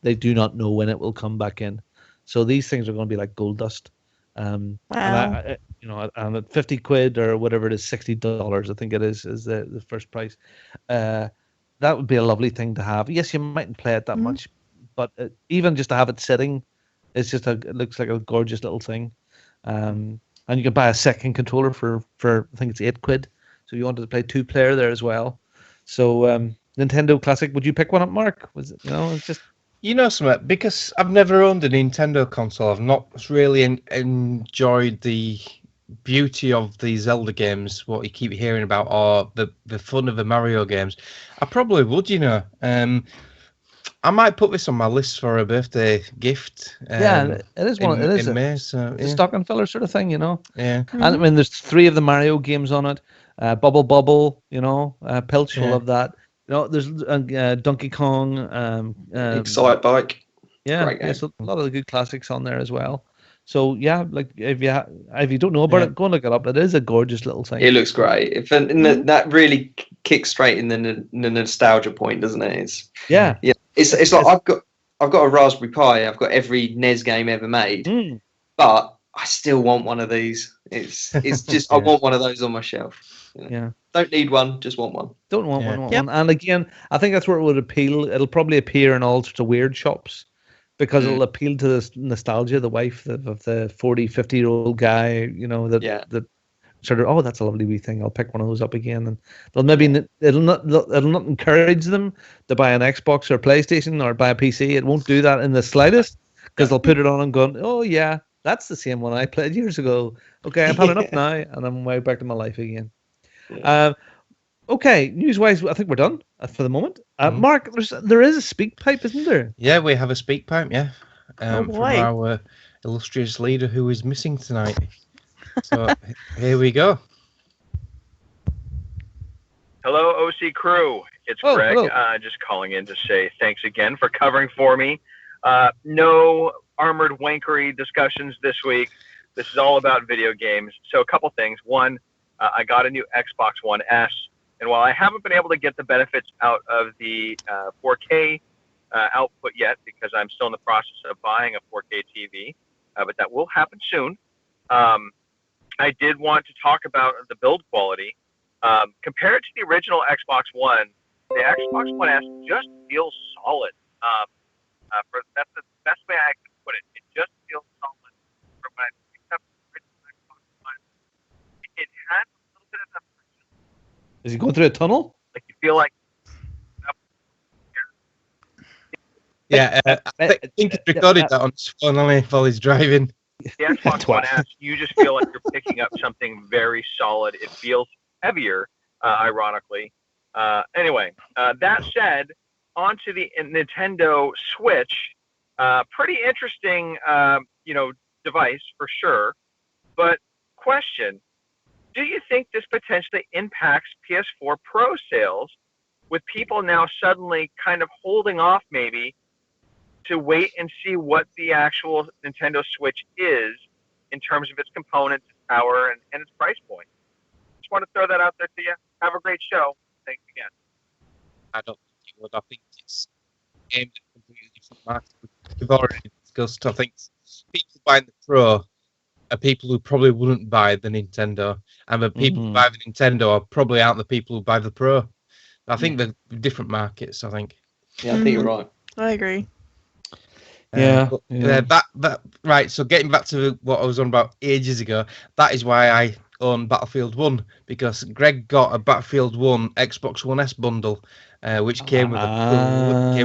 they do not know when it will come back in. So these things are going to be like gold dust. Wow. And and at £50 or whatever it is, $60, I think it is the first price. That would be a lovely thing to have. Yes, you mightn't play it that much, but even just to have it sitting, it looks like a gorgeous little thing. And you can buy a second controller for I think it's £8. So you wanted to play 2-player there as well. So Nintendo Classic, would you pick one up, Mark? Was it, it's just something, because I've never owned a Nintendo console. I've not really enjoyed the beauty of the Zelda games, what you keep hearing about, or the fun of the Mario games. I probably would, I'm I might put this on my list for a birthday gift. It is one. It is in May, so, a stocking filler sort of thing, Yeah. And I mean, there's 3 of the Mario games on it. Bubble Bubble, Pilch will love that. There's Donkey Kong. Excite Bike. Yeah, so a lot of the good classics on there as well. So yeah, like if you don't know about it, go and look it up. It is a gorgeous little thing. It looks great. That really kicks straight in the nostalgia point, doesn't it? It's like I've got a Raspberry Pi. I've got every NES game ever made, but I still want one of these. It's just I want one of those on my shelf. Yeah. Don't need one, just want one. Don't want one. And again, I think that's where it would appeal. It'll probably appear in all sorts of weird shops because it'll appeal to this nostalgia, the wife of the 40, 50-year-old guy, that sort of, that's a lovely wee thing. I'll pick one of those up again. And it'll not encourage them to buy an Xbox or PlayStation or buy a PC. It won't do that in the slightest because they'll put it on and go, oh yeah, that's the same one I played years ago. Okay, I've had enough now, and I'm way back to my life again. Yeah. Okay, news-wise, I think we're done for the moment. Mark, there is a speak pipe, isn't there? Yeah, we have a speak pipe, from our illustrious leader who is missing tonight. So here we go. Hello, OC crew. It's Greg. Just calling in to say thanks again for covering for me. No armored wankery discussions this week. This is all about video games. So a couple things. One, I got a new Xbox One S. And while I haven't been able to get the benefits out of the 4K output yet, because I'm still in the process of buying a 4K TV, but that will happen soon, I did want to talk about the build quality. Compared to the original Xbox One, the Xbox One S just feels solid. That's the best way I can put it. It just feels solid. From when I picked up the original Xbox One, it has a little bit of a... Is he going through a tunnel? Like you feel like... Yeah, I think he recorded that on his phone only while he's driving. The Xbox One S, you just feel like you're picking up something very solid. It feels heavier, ironically. Anyway, that said, onto the Nintendo Switch. Pretty interesting, device for sure. But question, do you think this potentially impacts PS4 Pro sales with people now suddenly kind of holding off maybe to wait and see what the actual Nintendo Switch is in terms of its components, its power, and its price point? Just want to throw that out there to you. Have a great show. Thanks again. I don't think you would. I think it's aimed at a completely different market. We've already discussed. I think people buying the Pro are people who probably wouldn't buy the Nintendo, and the people who buy the Nintendo are probably aren't the people who buy the Pro. I think they're different markets. I think. Yeah, I think you're right. I agree. That right. So getting back to what I was on about ages ago, that is why I own Battlefield 1, because Greg got a Battlefield 1 Xbox One S bundle, which came with a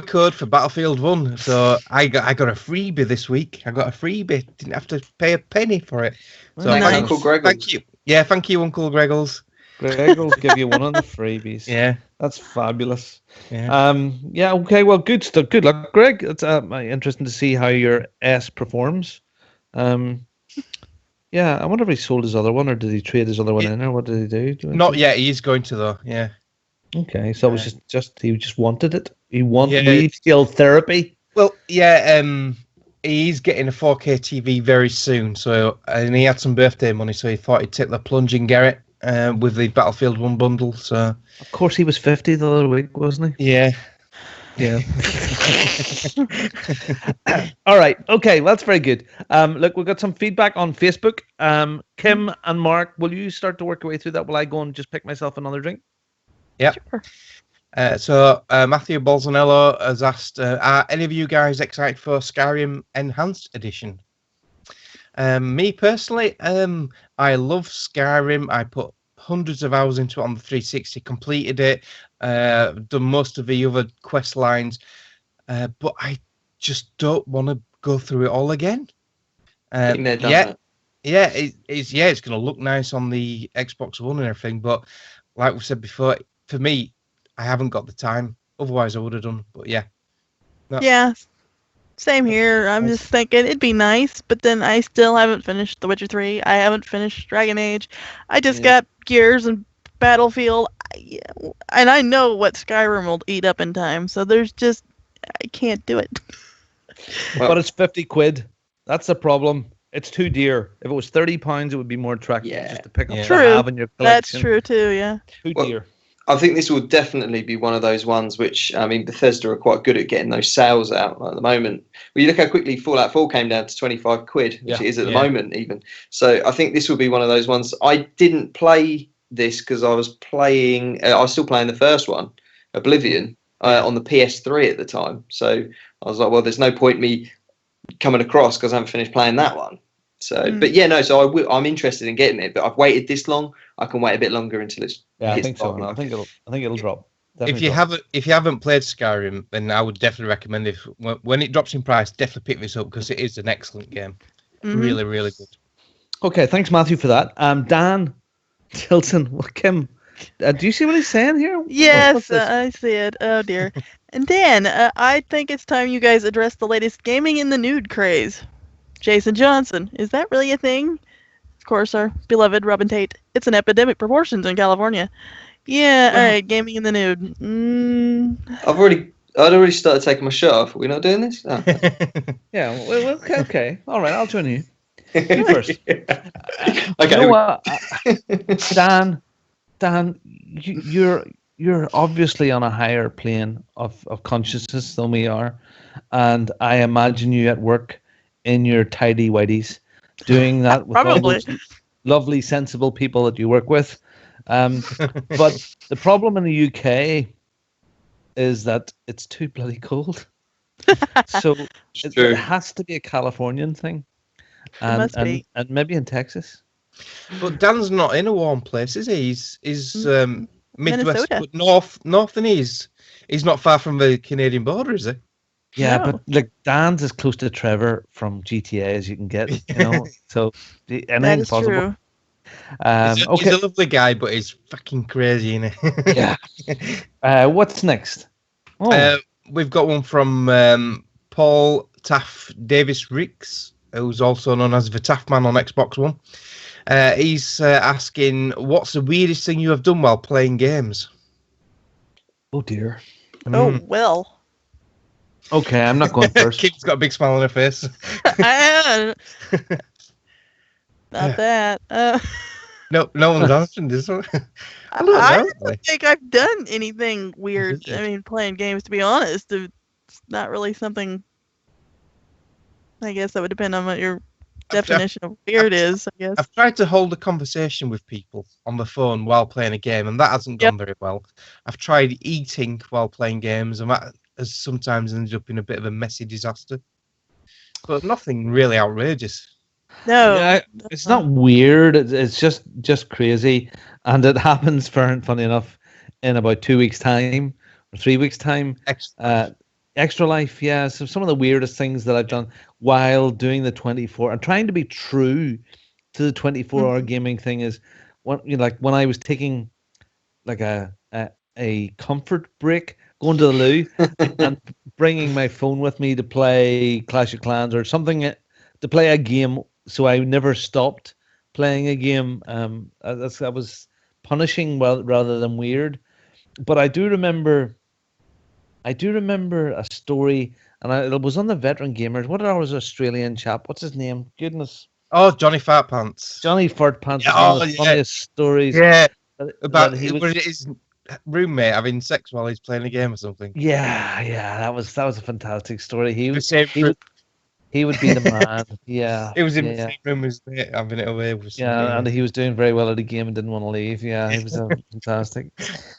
code for Battlefield 1. So I got a freebie this week. I got a freebie. Didn't have to pay a penny for it. So Uncle Greggles. Thank you. Yeah, thank you, Uncle Greggles. Greggles give you one of the freebies. Yeah, that's fabulous. Yeah. Okay. Well, good stuff. Good luck, Greg. It's interesting to see how your S performs. Yeah, I wonder if he sold his other one or did he trade his other one in, or what did he do? Not yet. He's going to though. Yeah. Okay, so it was just he just wanted it. He wanted retail therapy. Well, yeah. He's getting a 4K TV very soon. So and he had some birthday money, so he thought he'd take the plunge and get it. With the Battlefield 1 bundle, so of course he was 50 the other week, wasn't he? Yeah. All right. Okay. Well, that's very good. Look, we've got some feedback on Facebook. Kim and Mark, will you start to work your way through that? Will I go and just pick myself another drink? Yeah. Sure. So Matthew Bolsonaro has asked, are any of you guys excited for Skyrim Enhanced Edition? Me personally, I love Skyrim. I put hundreds of hours into it on the 360, completed it, done most of the other quest lines, but I just don't want to go through it all again. It's going to look nice on the Xbox One and everything, but like we said before, for me, I haven't got the time. Otherwise, I would have done. But yeah. No. Yeah. Same here. I'm just thinking it'd be nice, but then I still haven't finished The Witcher 3. I haven't finished Dragon Age. I just got Gears and Battlefield. And I know what Skyrim will eat up in time, so there's just... I can't do it. But it's 50 quid. That's the problem. It's too dear. If it was £30, it would be more attractive just to pick up to have in your collection. That's true too, yeah. Too dear. I think this will definitely be one of those ones which, I mean, Bethesda are quite good at getting those sales out at the moment. Well, you look how quickly Fallout 4 came down to 25 quid, which it is at the moment even. So I think this will be one of those ones. I didn't play this because I was still playing the first one, Oblivion, on the PS3 at the time. So I was like, well, there's no point me coming across because I haven't finished playing that one. So, but yeah, no. So I'm interested in getting it, but I've waited this long. I can wait a bit longer until it's. Yeah, I think so. I think it'll drop. If you haven't played Skyrim, then I would definitely recommend it. When it drops in price, definitely pick this up because it is an excellent game. Really, really good. Okay, thanks Matthew for that. Dan Tilton, Kim, do you see what he's saying here? Yes, I see it. Oh dear. And Dan, I think it's time you guys address the latest gaming in the nude craze. Jason Johnson, is that really a thing? Of course, our beloved Robin Tate. It's an epidemic proportions in California. Yeah, all right, gaming in the nude. I'd already started taking my shirt off. Are we not doing this? Oh. Yeah, well, okay. All right, I'll join you. You first. Okay. You know what? Dan, you're obviously on a higher plane of consciousness than we are, and I imagine you at work in your tidy whities doing that with all those lovely, sensible people that you work with. But the problem in the UK is that it's too bloody cold. So it has to be a Californian thing. And maybe in Texas. But Dan's not in a warm place, is he? He's Midwest, Minnesota. but north, and he's not far from the Canadian border, is he? Yeah, but like Dan's as close to Trevor from GTA as you can get, you know. So anything's possible. True. He's a lovely guy, but he's fucking crazy, isn't he? Yeah. What's next? We've got one from Paul Taff Davis Ricks, who's also known as the Taff Man on Xbox One. He's asking, what's the weirdest thing you have done while playing games? Oh dear. Oh well. Okay, I'm not going first. Kim's got a big smile on her face. Not that. No one's answering this one. I don't think I've done anything weird. I mean, playing games, to be honest, it's not really something. I guess that would depend on what your definition of weird is, I guess. I've tried to hold a conversation with people on the phone while playing a game, and that hasn't gone very well. I've tried eating while playing games, and that has sometimes ended up in a bit of a messy disaster. But nothing really outrageous. No, yeah, it's not weird. It's just crazy, and it happens. Funny enough, in about 2 weeks' time or 3 weeks' time. Extra Life, yeah. So some of the weirdest things that I've done while doing the 24 and trying to be true to the 24-hour gaming thing is when I was taking like a comfort break, going to the loo and bringing my phone with me to play Clash of Clans or something to play a game. So I never stopped playing a game. That was punishing rather than weird. But I do remember a story, and it was on the Veteran Gamers. What was Australian chap? What's his name? Goodness. Oh, Johnny Fartpants. Johnny Fartpants. One of the funniest stories. Yeah. About his roommate having sex while he's playing a game or something. Yeah. That was a fantastic story. He would be the man. Yeah. He was in the same room as me, having it away with and he was doing very well at the game and didn't want to leave. Yeah, he was fantastic.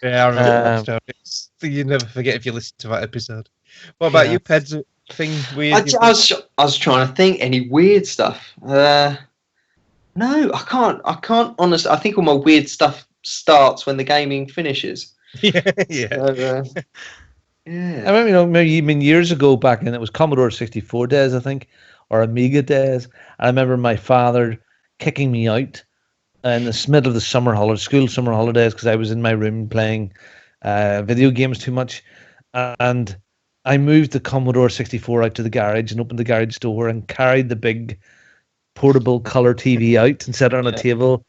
Yeah, I remember that story. You never forget if you listen to that episode. What about you, Peds? Thing weird? I was trying to think any weird stuff. No, I can't honestly. I think all my weird stuff starts when the gaming finishes. Yeah. Yeah. I remember, maybe years ago back in it was Commodore 64 days, I think, or Amiga days. I remember my father kicking me out in the middle of the school summer holidays, because I was in my room playing video games too much. and I moved the Commodore 64 out to the garage and opened the garage door and carried the big portable color TV out and set it on a table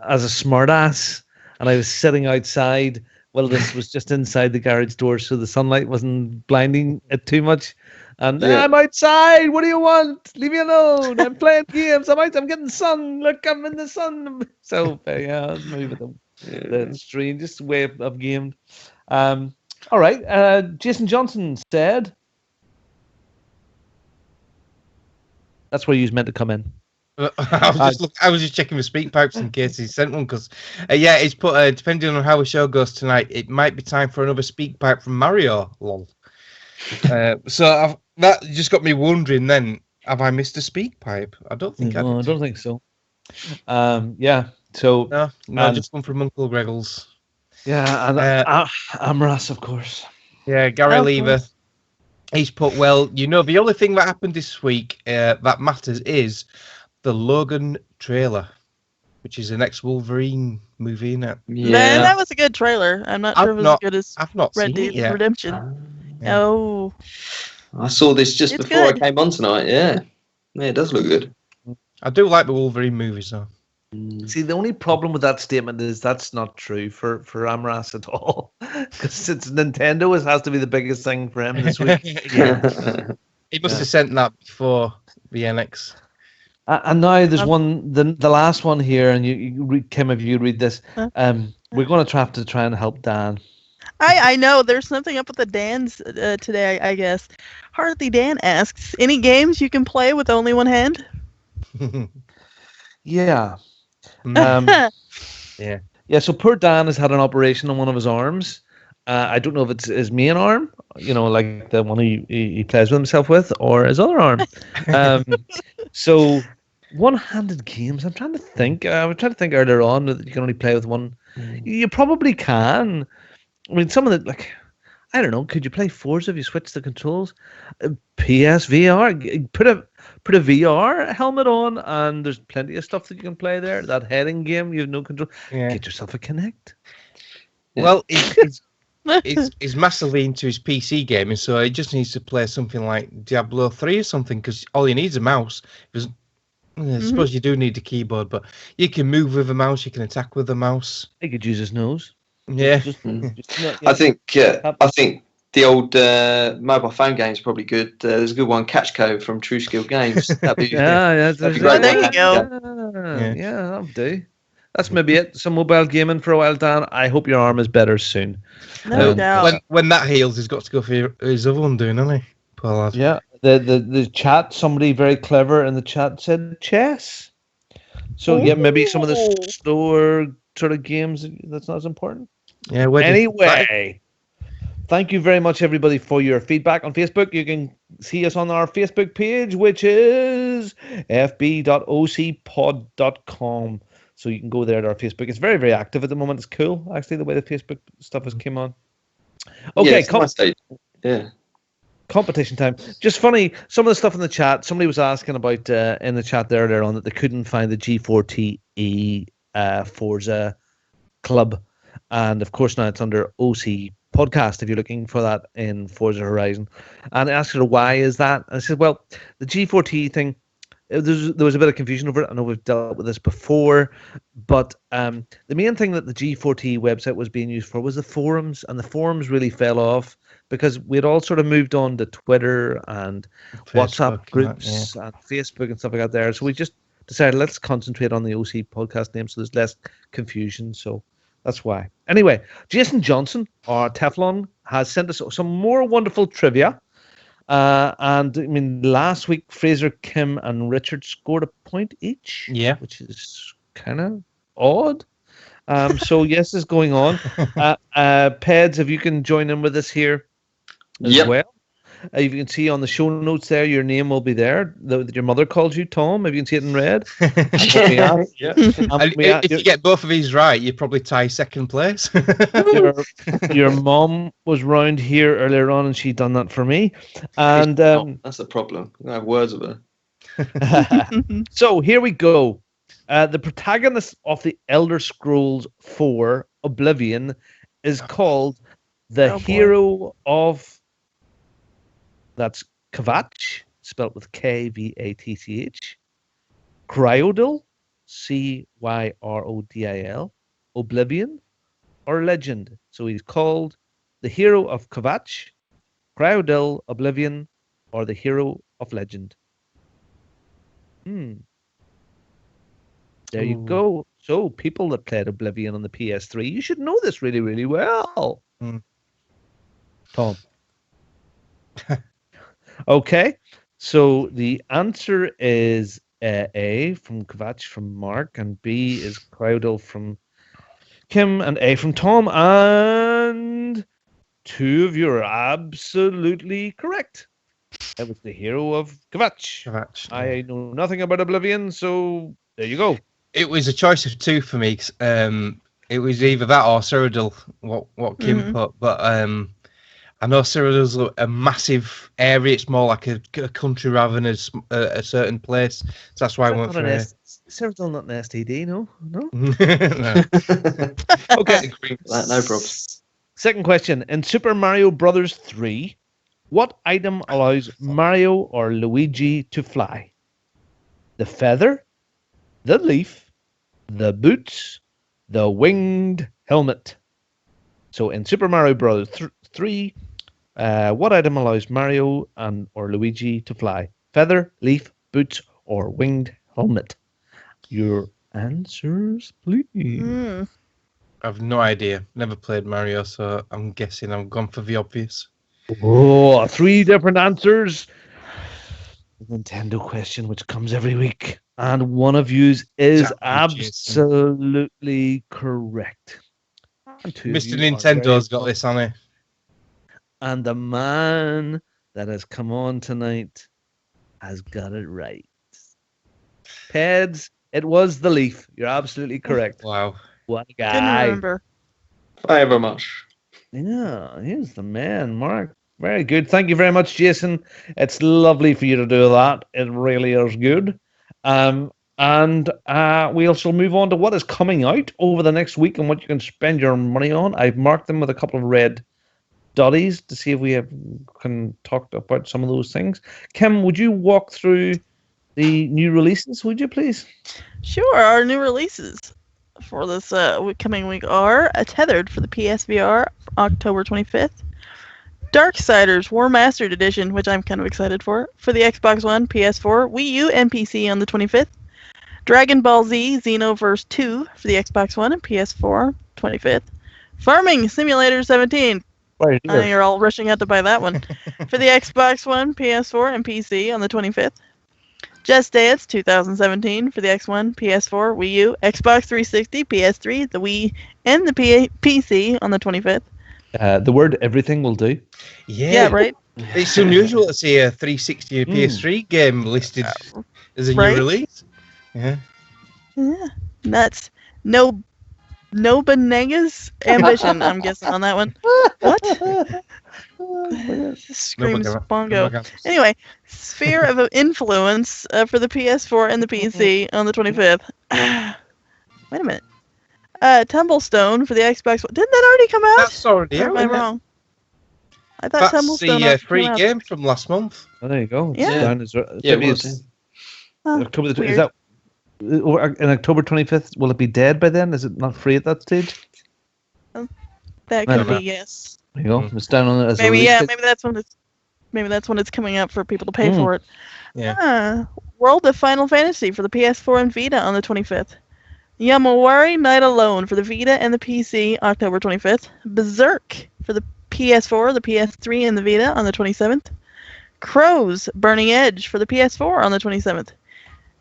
as a smartass. And I was sitting outside. Well, this was just inside the garage door, so the sunlight wasn't blinding it too much. And I'm outside. What do you want? Leave me alone. I'm playing games. I'm getting sun. Look, I'm in the sun. So maybe the strangest way of gamed. All right. Jason Johnson said that's where you was meant to come in. I was just checking the speak pipes in case he sent one because it's put depending on how the show goes tonight, it might be time for another speak pipe from Mario. Lol. So that just got me wondering. Then, have I missed a speak pipe? I don't think I don't think so. So no, just one from Uncle Greggles. Yeah, and Amras, of course. Yeah, Gary Lever. He's put, well, the only thing that happened this week that matters is the Logan trailer, which is the next Wolverine movie, isn't it? Yeah, man, that was a good trailer. I'm not sure if it was as good as I've not Red seen Dead Redemption. Oh. I saw this just before I came on tonight, yeah, it does look good. I do like the Wolverine movies, though. See, the only problem with that statement is that's not true for Amras at all. Because it's Nintendo, it has to be the biggest thing for him this week. He must have sent that before the NX. And now there's one, the last one here, and Kim, if you read this, we're going to have to try and help Dan. I know there's something up with the Dans today, I guess. Hartley Dan asks, any games you can play with only one hand? Yeah. Yeah, so poor Dan has had an operation on one of his arms. I don't know if it's his main arm, like the one he plays with himself with, or his other arm. So one-handed games, I'm trying to think. I was trying to think earlier on that you can only play with one. You probably can. I mean, some of the, I don't know, could you play Forza if you switch the controls? PSVR, put a VR helmet on, and there's plenty of stuff that you can play there. That heading game, you have no control. Yeah. Get yourself a Kinect. Well, he's massively into his PC gaming, so he just needs to play something like Diablo 3 or something, because all you need is a mouse. I suppose you do need a keyboard, but you can move with a mouse, you can attack with a mouse. He could use his nose. Yeah. I think the old mobile phone game is probably good. There's a good one, Catch Code from True Skill Games. That'd be, that'd be great. There you go. Yeah, that'll do. That's maybe it. Some mobile gaming for a while, Dan. I hope your arm is better soon. No doubt. When that heals, he's got to go for his other one doing, hasn't he? Poor lad. Yeah. The chat, somebody very clever in the chat said chess. So maybe some of the slower sort of games, that's not as important. Yeah. Anyway, thank you very much, everybody, for your feedback on Facebook. You can see us on our Facebook page, which is fb.ocpod.com. So you can go there to our Facebook. It's very, very active at the moment. It's cool, actually, the way the Facebook stuff has come on. Okay, competition time. Just funny, some of the stuff in the chat, somebody was asking about in the chat there earlier on that they couldn't find the G4TE Forza Club. And of course now it's under OC Podcast if you're looking for that in Forza Horizon. And I asked her, why is that? And I said, well, the G4T thing, there was a bit of confusion over it. I know we've dealt with this before, but the main thing that the G4T website was being used for was the forums, and the forums really fell off because we'd all sort of moved on to Twitter and Facebook, WhatsApp groups and Facebook and stuff like that there. So we just decided let's concentrate on the OC podcast name so there's less confusion. So that's why. Anyway, Jason Johnson, our Teflon, has sent us some more wonderful trivia. And I mean, last week Fraser, Kim, and Richard scored a point each. Yeah, which is kind of odd. So yes, is going on. Peds, if you can join in with us here as well. You can see on the show notes there, your name will be there. Your mother calls you Tom. If you can see it in red. If you get both of these right, you probably tie second place. your mom was round here earlier on, and she done that for me. And that's the problem. I have words with her. So here we go. The protagonist of the Elder Scrolls 4 Oblivion is called The hero of... That's Kvatch, spelled with Kvatch. Cryodil, Cyrodil. Oblivion, or Legend. So he's called the hero of Kvatch, Cryodil, Oblivion, or the hero of Legend. There you go. So people that played Oblivion on the PS3, you should know this really, really well. Tom. Okay. So the answer is A from Kvatch from Mark, and B is Cryodil from Kim, and A from Tom, and two of you are absolutely correct. It was the hero of Kvatch. I know nothing about Oblivion, so there you go. It was a choice of two for me. It was either that or Cyrodiil, what Kim put, but I know Cyrodiil's a massive area. It's more like a country rather than a certain place. So that's why I went for it. Cyrodiil not an STD, no? No. Okay. No problems. Second question. In Super Mario Brothers 3, what item allows Mario or Luigi to fly? The feather, the leaf, the boots, the winged helmet. So in Super Mario Brothers 3, what item allows Mario or Luigi to fly? Feather, leaf, boots, or winged helmet? Your answers, please. I've no idea. Never played Mario, so I'm guessing I've gone for the obvious. Oh, 3 different answers. The Nintendo question, which comes every week. And one of yous is absolutely correct. Mr. Nintendo's got this on it. And the man that has come on tonight has got it right. Peds, it was the leaf. You're absolutely correct. Wow. What a guy. Couldn't remember. Thank you very much. Yeah, he's the man, Mark. Very good. Thank you very much, Jason. It's lovely for you to do that. It really is good. And we also move on to what is coming out over the next week and what you can spend your money on. I've marked them with a couple of red dotties to see if we can talk about some of those things. Kim, would you walk through the new releases, would you please? Sure. Our new releases for this coming week are Tethered for the PSVR, October 25th. Darksiders War Mastered Edition, which I'm kind of excited for the Xbox One, PS4, Wii U, and PC on the 25th. Dragon Ball Z Xenoverse 2 for the Xbox One and PS4, 25th. Farming Simulator 17. I know you're all rushing out to buy that one. For the Xbox One, PS4, and PC on the 25th. Just Dance 2017 for the X1, PS4, Wii U, Xbox 360, PS3, the Wii, and the PC on the 25th. The word everything will do. Yeah, right. It's unusual to see a 360 or PS3 game listed as a new release. Yeah. Nuts. No Benega's ambition, I'm guessing, on that one. What? Screams bongo. Anyway, Sphere of Influence for the PS4 and the PC on the 25th. Wait a minute. Tumblestone for the Xbox One. Didn't that already come out? That's already out. Or am I wrong? I thought Tumblestone the free game from last month. Oh, there you go. Yeah. October the, is that in October 25th? Will it be dead by then? Is it not free at that stage? That could be, yes. There you go. It's down on it as maybe that's when it's coming up for people to pay for it. Yeah. World of Final Fantasy for the PS4 and Vita on the 25th. Yamawari Night Alone for the Vita and the PC, October 25th. Berserk for the PS4, the PS3, and the Vita on the 27th. Crows Burning Edge for the PS4 on the 27th.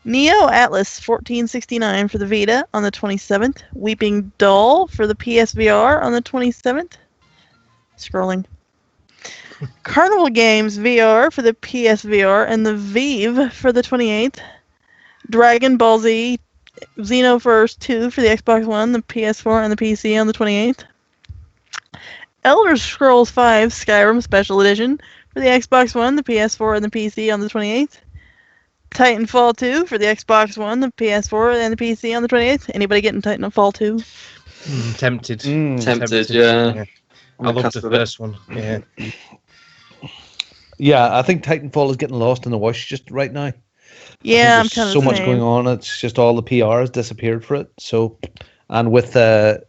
Neo Atlas 1469 for the Vita on the 27th. Weeping Doll for the PSVR on the 27th. Scrolling. Carnival Games VR for the PSVR and the Vive for the 28th. Dragon Ball Z Xenoverse 2 for the Xbox One, the PS4, and the PC on the 28th. Elder Scrolls V Skyrim Special Edition for the Xbox One, the PS4, and the PC on the 28th. Titanfall 2 for the Xbox One, the PS4, and the PC on the 28th. Anybody getting Titanfall 2? Tempted. Tempted, yeah. I love the first one. Yeah. Yeah, I think Titanfall is getting lost in the wash just right now. Yeah, I'm kind of so much going on. It's just all the PR has disappeared for it. So, and with the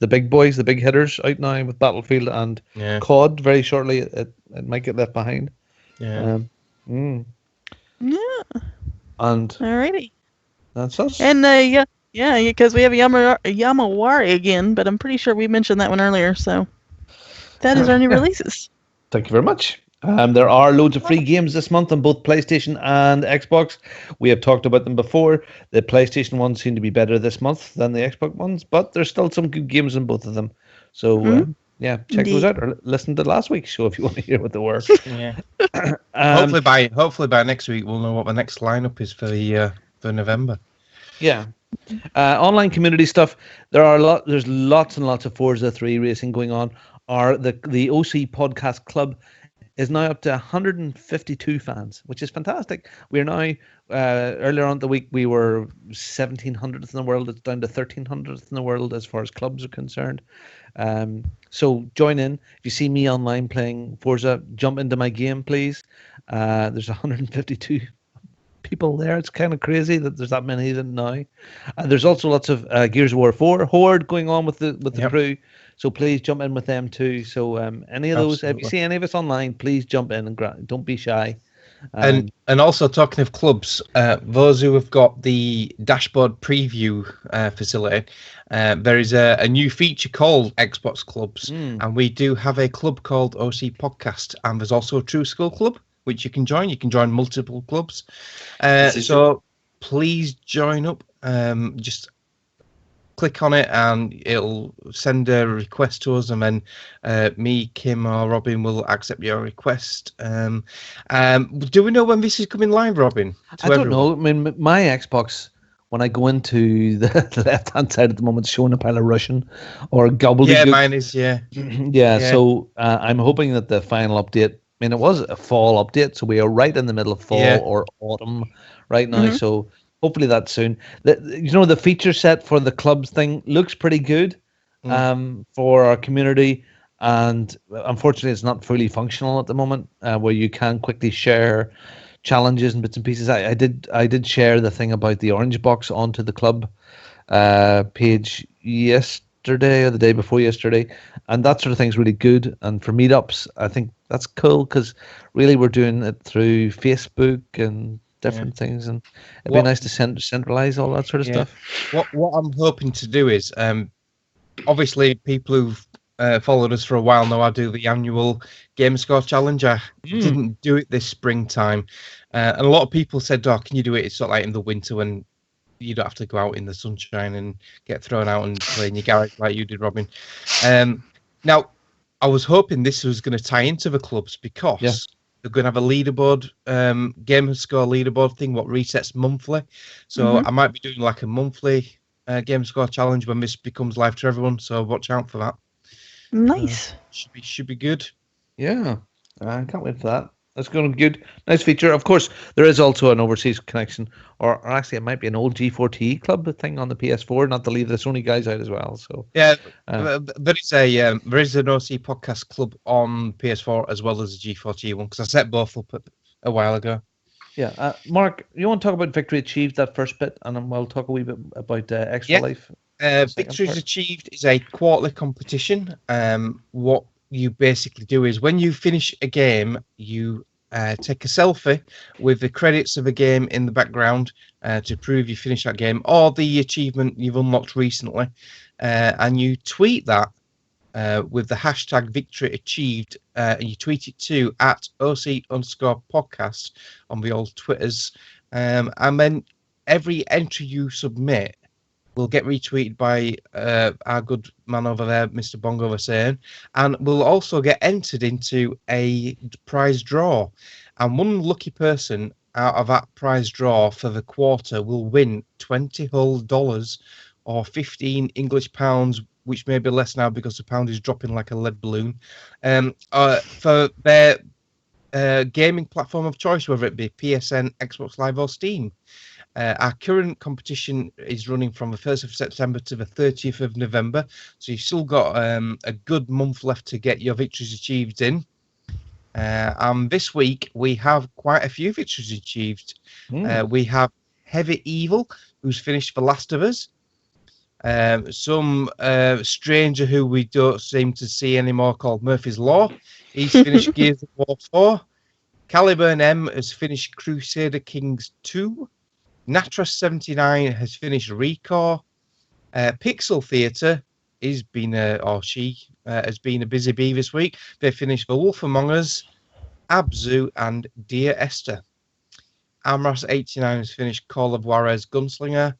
big boys, the big hitters out now with Battlefield and COD, very shortly it might get left behind. Yeah. And alrighty. That's us. And because we have Yamawari again, but I'm pretty sure we mentioned that one earlier. So that is our new releases. Thank you very much. There are loads of free games this month on both PlayStation and Xbox. We have talked about them before. The PlayStation ones seem to be better this month than the Xbox ones, but there's still some good games in both of them. So, check those out or listen to last week's show if you want to hear what they were. Yeah. Hopefully by next week we'll know what the next lineup is for November. Yeah. Online community stuff. There's lots and lots of Forza 3 racing going on. The OC Podcast Club is now up to 152 fans, which is fantastic. We're now, earlier on the week, we were 1700th in the world. It's down to 1300th in the world as far as clubs are concerned. So join in. If you see me online playing Forza, jump into my game, please. There's 152 people there. It's kind of crazy that there's that many now. There's also lots of Gears of War 4 Horde going on with the crew. So please jump in with them too. So any of those, if you see any of us online, please jump in and don't be shy. And also talking of clubs, those who have got the dashboard preview facility, there is a new feature called Xbox Clubs, and we do have a club called OC Podcast, and there's also a True School Club which you can join. You can join multiple clubs, so please join up. Just click on it and it'll send a request to us, and then me, Kim, or Robin will accept your request. Do we know when this is coming live, Robin? I don't know. I mean, my Xbox, when I go into the left-hand side at the moment, it's showing a pile of Russian or gobbledygook. Yeah, mine is, yeah. So I'm hoping that the final update, I mean, it was a fall update, so we are right in the middle of fall or autumn right now, so hopefully that's soon. The feature set for the clubs thing looks pretty good for our community, and unfortunately it's not fully functional at the moment, where you can quickly share challenges and bits and pieces. I did share the thing about the orange box onto the club page yesterday or the day before yesterday, and that sort of thing's really good. And for meetups, I think that's cool because really we're doing it through Facebook and different things, and it'd be nice to centralize all that sort of stuff. What I'm hoping to do is, obviously people who've followed us for a while know I do the annual Game Score Challenge. I didn't do it this springtime, and a lot of people said, "Oh, can you do it?" It's sort of like in the winter when you don't have to go out in the sunshine and get thrown out and play in your garage like you did, Robin. Now, I was hoping this was going to tie into the clubs because they're going to have a leaderboard, Game Score leaderboard thing, what resets monthly. So I might be doing like a monthly Game Score challenge when this becomes live to everyone. So watch out for that. Nice. Should be good. Yeah, I can't wait for that. That's going to be good. Nice feature. Of course, there is also an overseas connection, or actually it might be an old G4T club thing on the PS4, not to leave the Sony guys out as well. So yeah, there is an OC podcast club on PS4 as well as a G4T one, because I set both up a while ago. Yeah, Mark, you want to talk about Victory Achieved, that first bit, and then we'll talk a wee bit about Extra Life. Victories Achieved is a quarterly competition. What you basically do is when you finish a game, you take a selfie with the credits of a game in the background to prove you finished that game or the achievement you've unlocked recently, and you tweet that with the hashtag Victory Achieved, and you tweet it to @OC_podcast on the old Twitters, and then every entry you submit will get retweeted by our good man over there, Mr. Bongo was saying, and will also get entered into a prize draw. And one lucky person out of that prize draw for the quarter will win $20 whole or 15 English pounds, which may be less now because the pound is dropping like a lead balloon, for their gaming platform of choice, whether it be PSN, Xbox Live, or Steam. Our current competition is running from the 1st of September to the 30th of November. So you've still got a good month left to get your victories achieved in. This week, we have quite a few victories achieved. We have Heavy Evil, who's finished The Last of Us. Some stranger who we don't seem to see anymore called Murphy's Law. He's finished Gears of War 4. Caliburn M has finished Crusader Kings 2. Natras79 has finished Recore. Pixel Theatre has been a busy bee this week. They finished The Wolf Among Us, Abzu, and Dear Esther. Amras89 has finished Call of Juarez Gunslinger.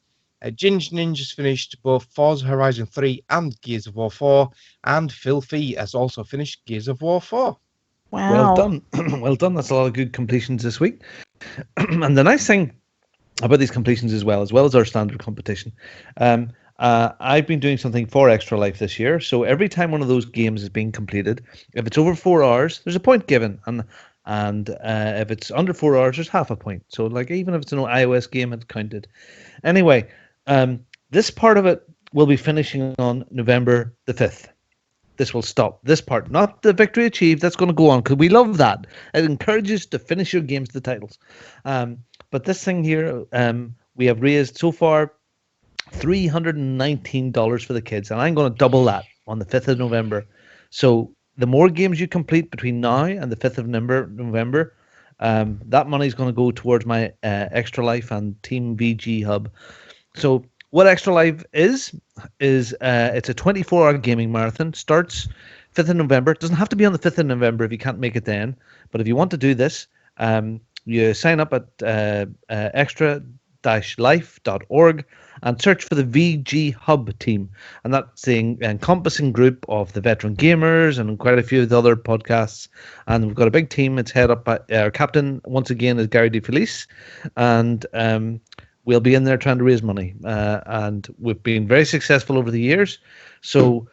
Ginge Ninja's finished both Forza Horizon 3 and Gears of War 4. And Filthy has also finished Gears of War 4. Wow. Well done. Well done. That's a lot of good completions this week. And the nice thing about these completions as well as our standard competition, I've been doing something for Extra Life this year. So every time one of those games is being completed, if it's over 4 hours, there's a point given. And if it's under 4 hours, there's half a point. So like even if it's an iOS game, it's counted. Anyway, this part of it will be finishing on November the 5th. This will stop. This part, not the victory achieved. That's going to go on because we love that. It encourages to finish your games to the titles. But this thing here, we have raised so far $319 for the kids, and I'm going to double that on the 5th of November. So the more games you complete between now and the 5th of November, that money is going to go towards my Extra Life and Team VG Hub. So what Extra Life is it's a 24-hour gaming marathon. Starts 5th of November. It doesn't have to be on the 5th of November if you can't make it then. But if you want to do this, you sign up at extra-life.org and search for the VG Hub team. And that's the encompassing group of the veteran gamers and quite a few of the other podcasts. And we've got a big team. It's head up by our captain, once again, is Gary DeFelice. And we'll be in there trying to raise money. And we've been very successful over the years. So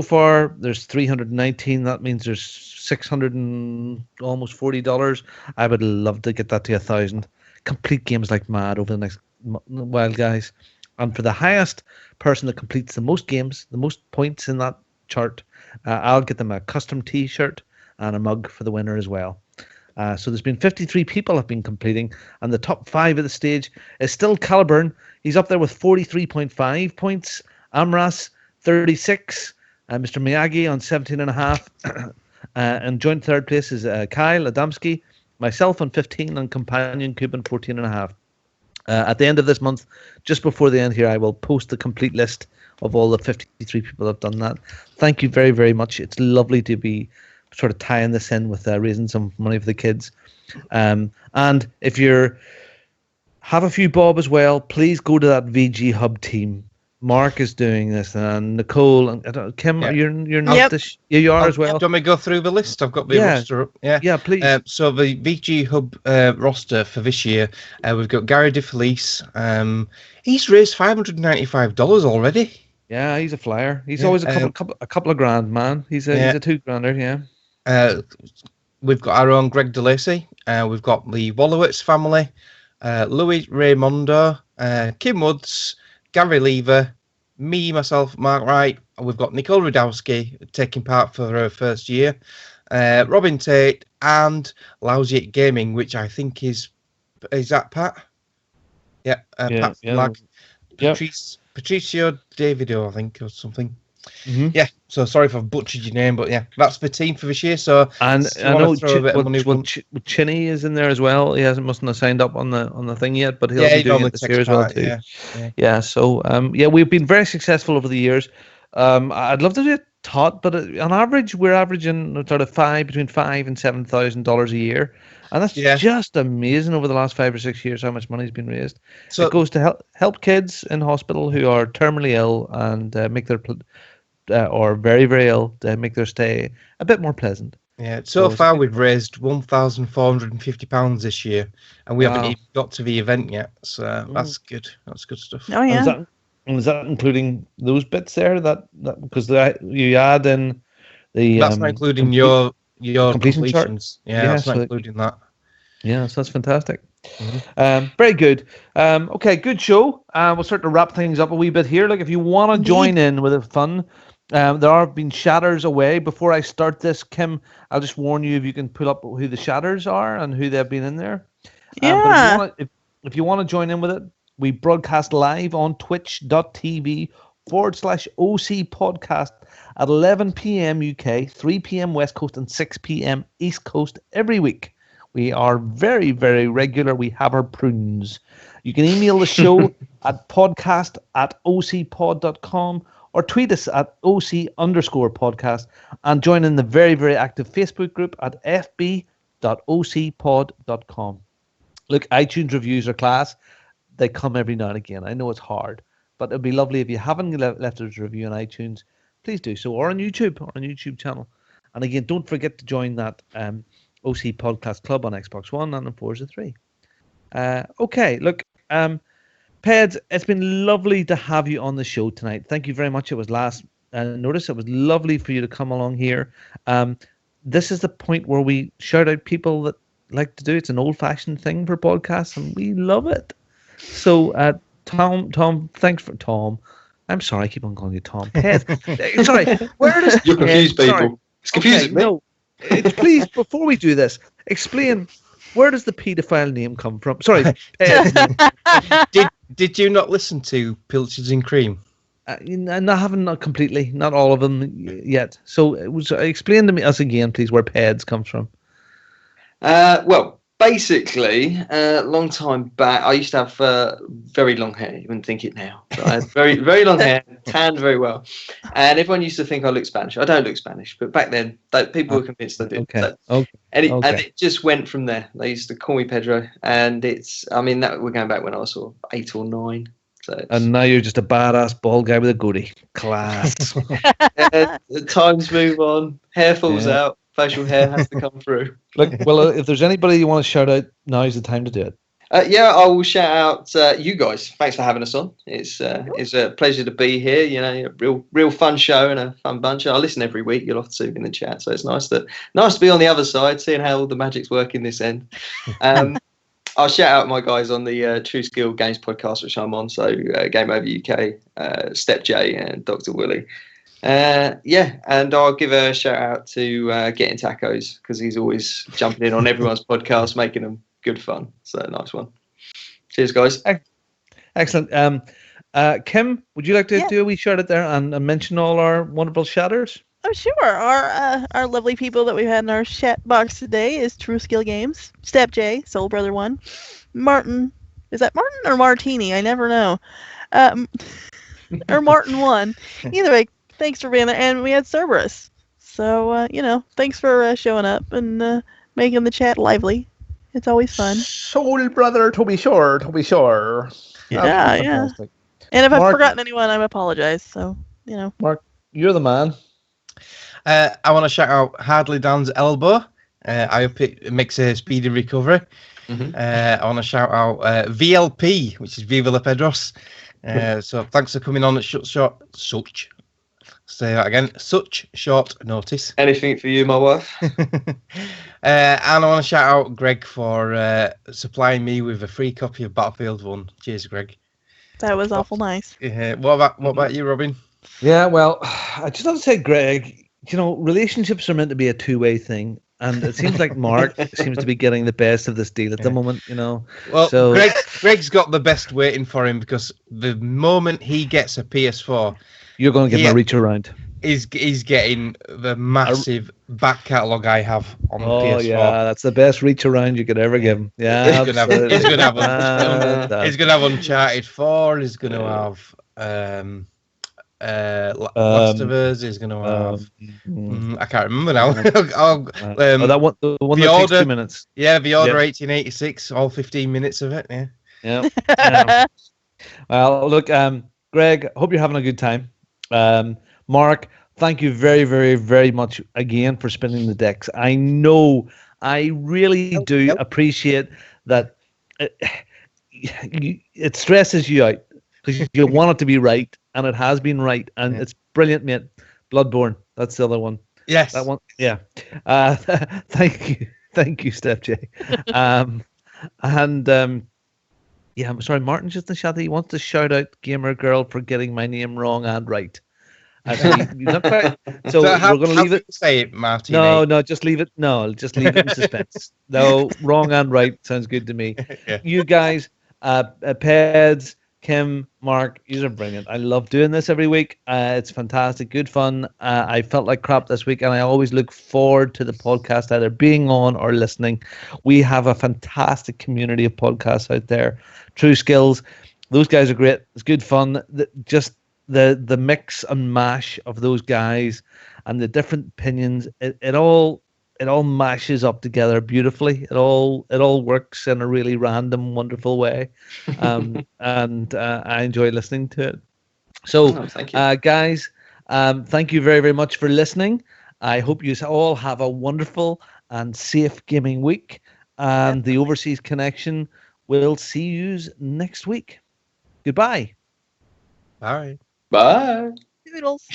far, there's 319. That means there's $600 and almost $40. I would love to get that to 1,000. Complete games like mad over the next while, guys. And for the highest person that completes the most games, the most points in that chart, I'll get them a custom T-shirt and a mug for the winner as well. So there's been 53 people have been completing, and the top 5 at the stage is still Caliburn. He's up there with 43.5 points. Amras 36. Mr. Miyagi on 17.5. And joint third place is Kyle Adamski, myself on 15, and Companion Cube on 14.5. At the end of this month, just before the end here, I will post the complete list of all the 53 people that have done that. Thank you very, very much. It's lovely to be sort of tying this in with raising some money for the kids. And if you have a few bob as well, please go to that VG Hub team. Mark is doing this, and Nicole and Kim. You're not this. Yeah, you are as well. Do you want me to go through the list? I've got the roster up. Yeah, please. So the VG Hub roster for this year, we've got Gary DeFelice. He's raised $595 already. Yeah, he's a flyer. He's always a couple of grand, man. He's a 2-grander. Yeah. We've got our own Greg DeLacy. We've got the Wallowitz family, Louis Raymondo, Kim Woods, Gary Lever, me, myself, Mark Wright. We've got Nicole Rudowski taking part for her first year, Robin Tate, and Lousy at Gaming, which I think is that Pat? Yeah, Pat Flag. Patricio Davido, I think, or something. Mm-hmm. Yeah, so sorry if I've butchered your name, but yeah, that's the team for this year. So and I know Chinny is in there as well. He mustn't have signed up on the thing yet, but he'll be doing it this year as well too. Yeah. So we've been very successful over the years. I'd love to do it taught, but on average, we're averaging sort of between $5,000 and $7,000 a year, and that's just amazing over the last 5 or 6 years how much money's been raised. So it goes to help kids in hospital who are terminally ill and make their or very, very ill to make their stay a bit more pleasant. Yeah, so far we've raised £1,450 this year, and we haven't even got to the event yet. So that's good. That's good stuff. Oh yeah. Is that including those bits there? That because you add in the that's not including your completions. Yeah, that's not including that. Yeah, so that's fantastic. Very good. Okay, good show. We'll start to wrap things up a wee bit here. Like, if you want to join in with the fun, there have been shatters away. Before I start this, Kim, I'll just warn you if you can pull up who the shatters are and who they've been in there. Yeah. But if you want to join in with it, we broadcast live on twitch.tv/OC podcast at 11 p.m. UK, 3 p.m. West Coast, and 6 p.m. East Coast every week. We are very, very regular. We have our prunes. You can email the show at podcast@ocpod.com or tweet us at OC_podcast and join in the very, very active Facebook group at fb.ocpod.com. Look, iTunes reviews are class. They come every now and again. I know it's hard, but it'd be lovely if you haven't left us a review on iTunes, please do so, or on YouTube, channel. And again, don't forget to join that OC Podcast Club on Xbox One and on Forza 3. Okay, look, Peds, it's been lovely to have you on the show tonight. Thank you very much. It was last notice. It was lovely for you to come along here. This is the point where we shout out people that like to do. It's an old-fashioned thing for podcasts, and we love it. So, Tom, thanks for Tom. I'm sorry, I keep on calling you Tom. Peds, sorry, where does you confuse people? Sorry. It's confusing me. No, please, before we do this, explain, where does the paedophile name come from? Sorry, Did you not listen to Pilchards and Cream? I haven't, not completely, not all of them yet. So explain to me us again, please, where Peds comes from. Well, basically, a long time back, I used to have very long hair. You wouldn't think it now. But I had very, very long hair, tanned very well. And everyone used to think I looked Spanish. I don't look Spanish, but back then, people were convinced I did. Okay. So, and it just went from there. They used to call me Pedro. And we're going back when I was sort of 8 or 9. So and now you're just a badass bald guy with a goatee. Class. The times move on. Hair falls out. Facial hair has to come through. Look, well, if there's anybody you want to shout out, now is the time to do it. I will shout out you guys. Thanks for having us on. It's a pleasure to be here. You know, real fun show and a fun bunch. I listen every week. You'll have to see me in the chat, so it's nice to be on the other side, seeing how all the magic's working this end. I'll shout out my guys on the True Skill Games podcast, which I'm on. So Game Over UK, Step J, and Dr. Willie. And I'll give a shout out to Getting Tacos, because he's always jumping in on everyone's podcast, making them good fun. So nice one. Cheers, guys. Excellent. Kim, would you like to do a wee shout out there and mention all our wonderful shatters? Oh, sure. Our lovely people that we've had in our chat box today is True Skill Games, Step J, Soul Brother 1, Martin. Is that Martin or Martini? I never know. Or Martin 1. Either way, thanks for being there. And we had Cerberus. So, thanks for showing up and making the chat lively. It's always fun. Soul Brother, to be sure. Yeah. And if I've forgotten anyone, I apologize. So, Mark, you're the man. I want to shout out Hardly Dan's Elbow. I hope it makes a speedy recovery. Mm-hmm. I want to shout out VLP, which is Viva La Pedros. So thanks for coming on at such short notice. Anything for you, my wife. And I want to shout out Greg for supplying me with a free copy of Battlefield 1. Cheers, Greg. That was awful nice. What about you, Robin? Yeah, well, I just want to say, Greg, relationships are meant to be a two-way thing. And it seems like Mark seems to be getting the best of this deal at the moment, Well, so Greg's got the best waiting for him, because the moment he gets a PS4, you're going to get my reach around. He's getting the massive back catalogue I have on the PS4. Oh yeah, that's the best reach around you could ever give him. Yeah, he's gonna have Uncharted 4. He's gonna have Last of Us. He's gonna have I can't remember now. The one that takes 2 minutes. Yeah, The Order 1886. All 15 minutes of it. Yeah. Well, look, Greg, hope you're having a good time. Mark, thank you very, very, very much again for spinning the decks. I know, I really do appreciate that. It stresses you out because you want it to be right, and it has been right, and it's brilliant, mate. Bloodborne, that's the other one. Yes, that one. Yeah. Thank you, Steph J. And yeah, I'm sorry, Martin's just in the chat. He wants to shout out Gamer Girl for getting my name wrong and right. So we're going to leave it. Say it, Martin. No, just leave it. No, just leave it in suspense. No, wrong and right sounds good to me. Yeah. You guys, Peds, Kim, Mark, you are brilliant. I love doing this every week. It's fantastic, good fun. I felt like crap this week, and I always look forward to the podcast either being on or listening. We have a fantastic community of podcasts out there. True Skills, those guys are great. It's good fun. Just the mix and mash of those guys and the different opinions, it all mashes up together beautifully. It all works in a really random, wonderful way, and I enjoy listening to it. So, thank you. Guys, thank you very, very much for listening. I hope you all have a wonderful and safe gaming week, and the Overseas Connection will see you next week. Goodbye. Bye. Bye. Doodles.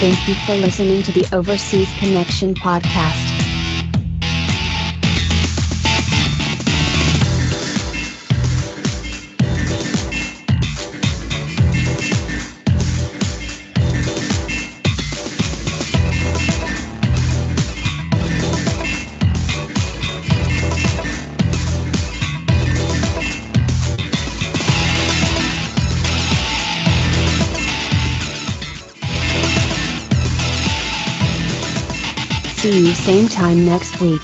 Thank you for listening to the Overseas Connection podcast. See you same time next week.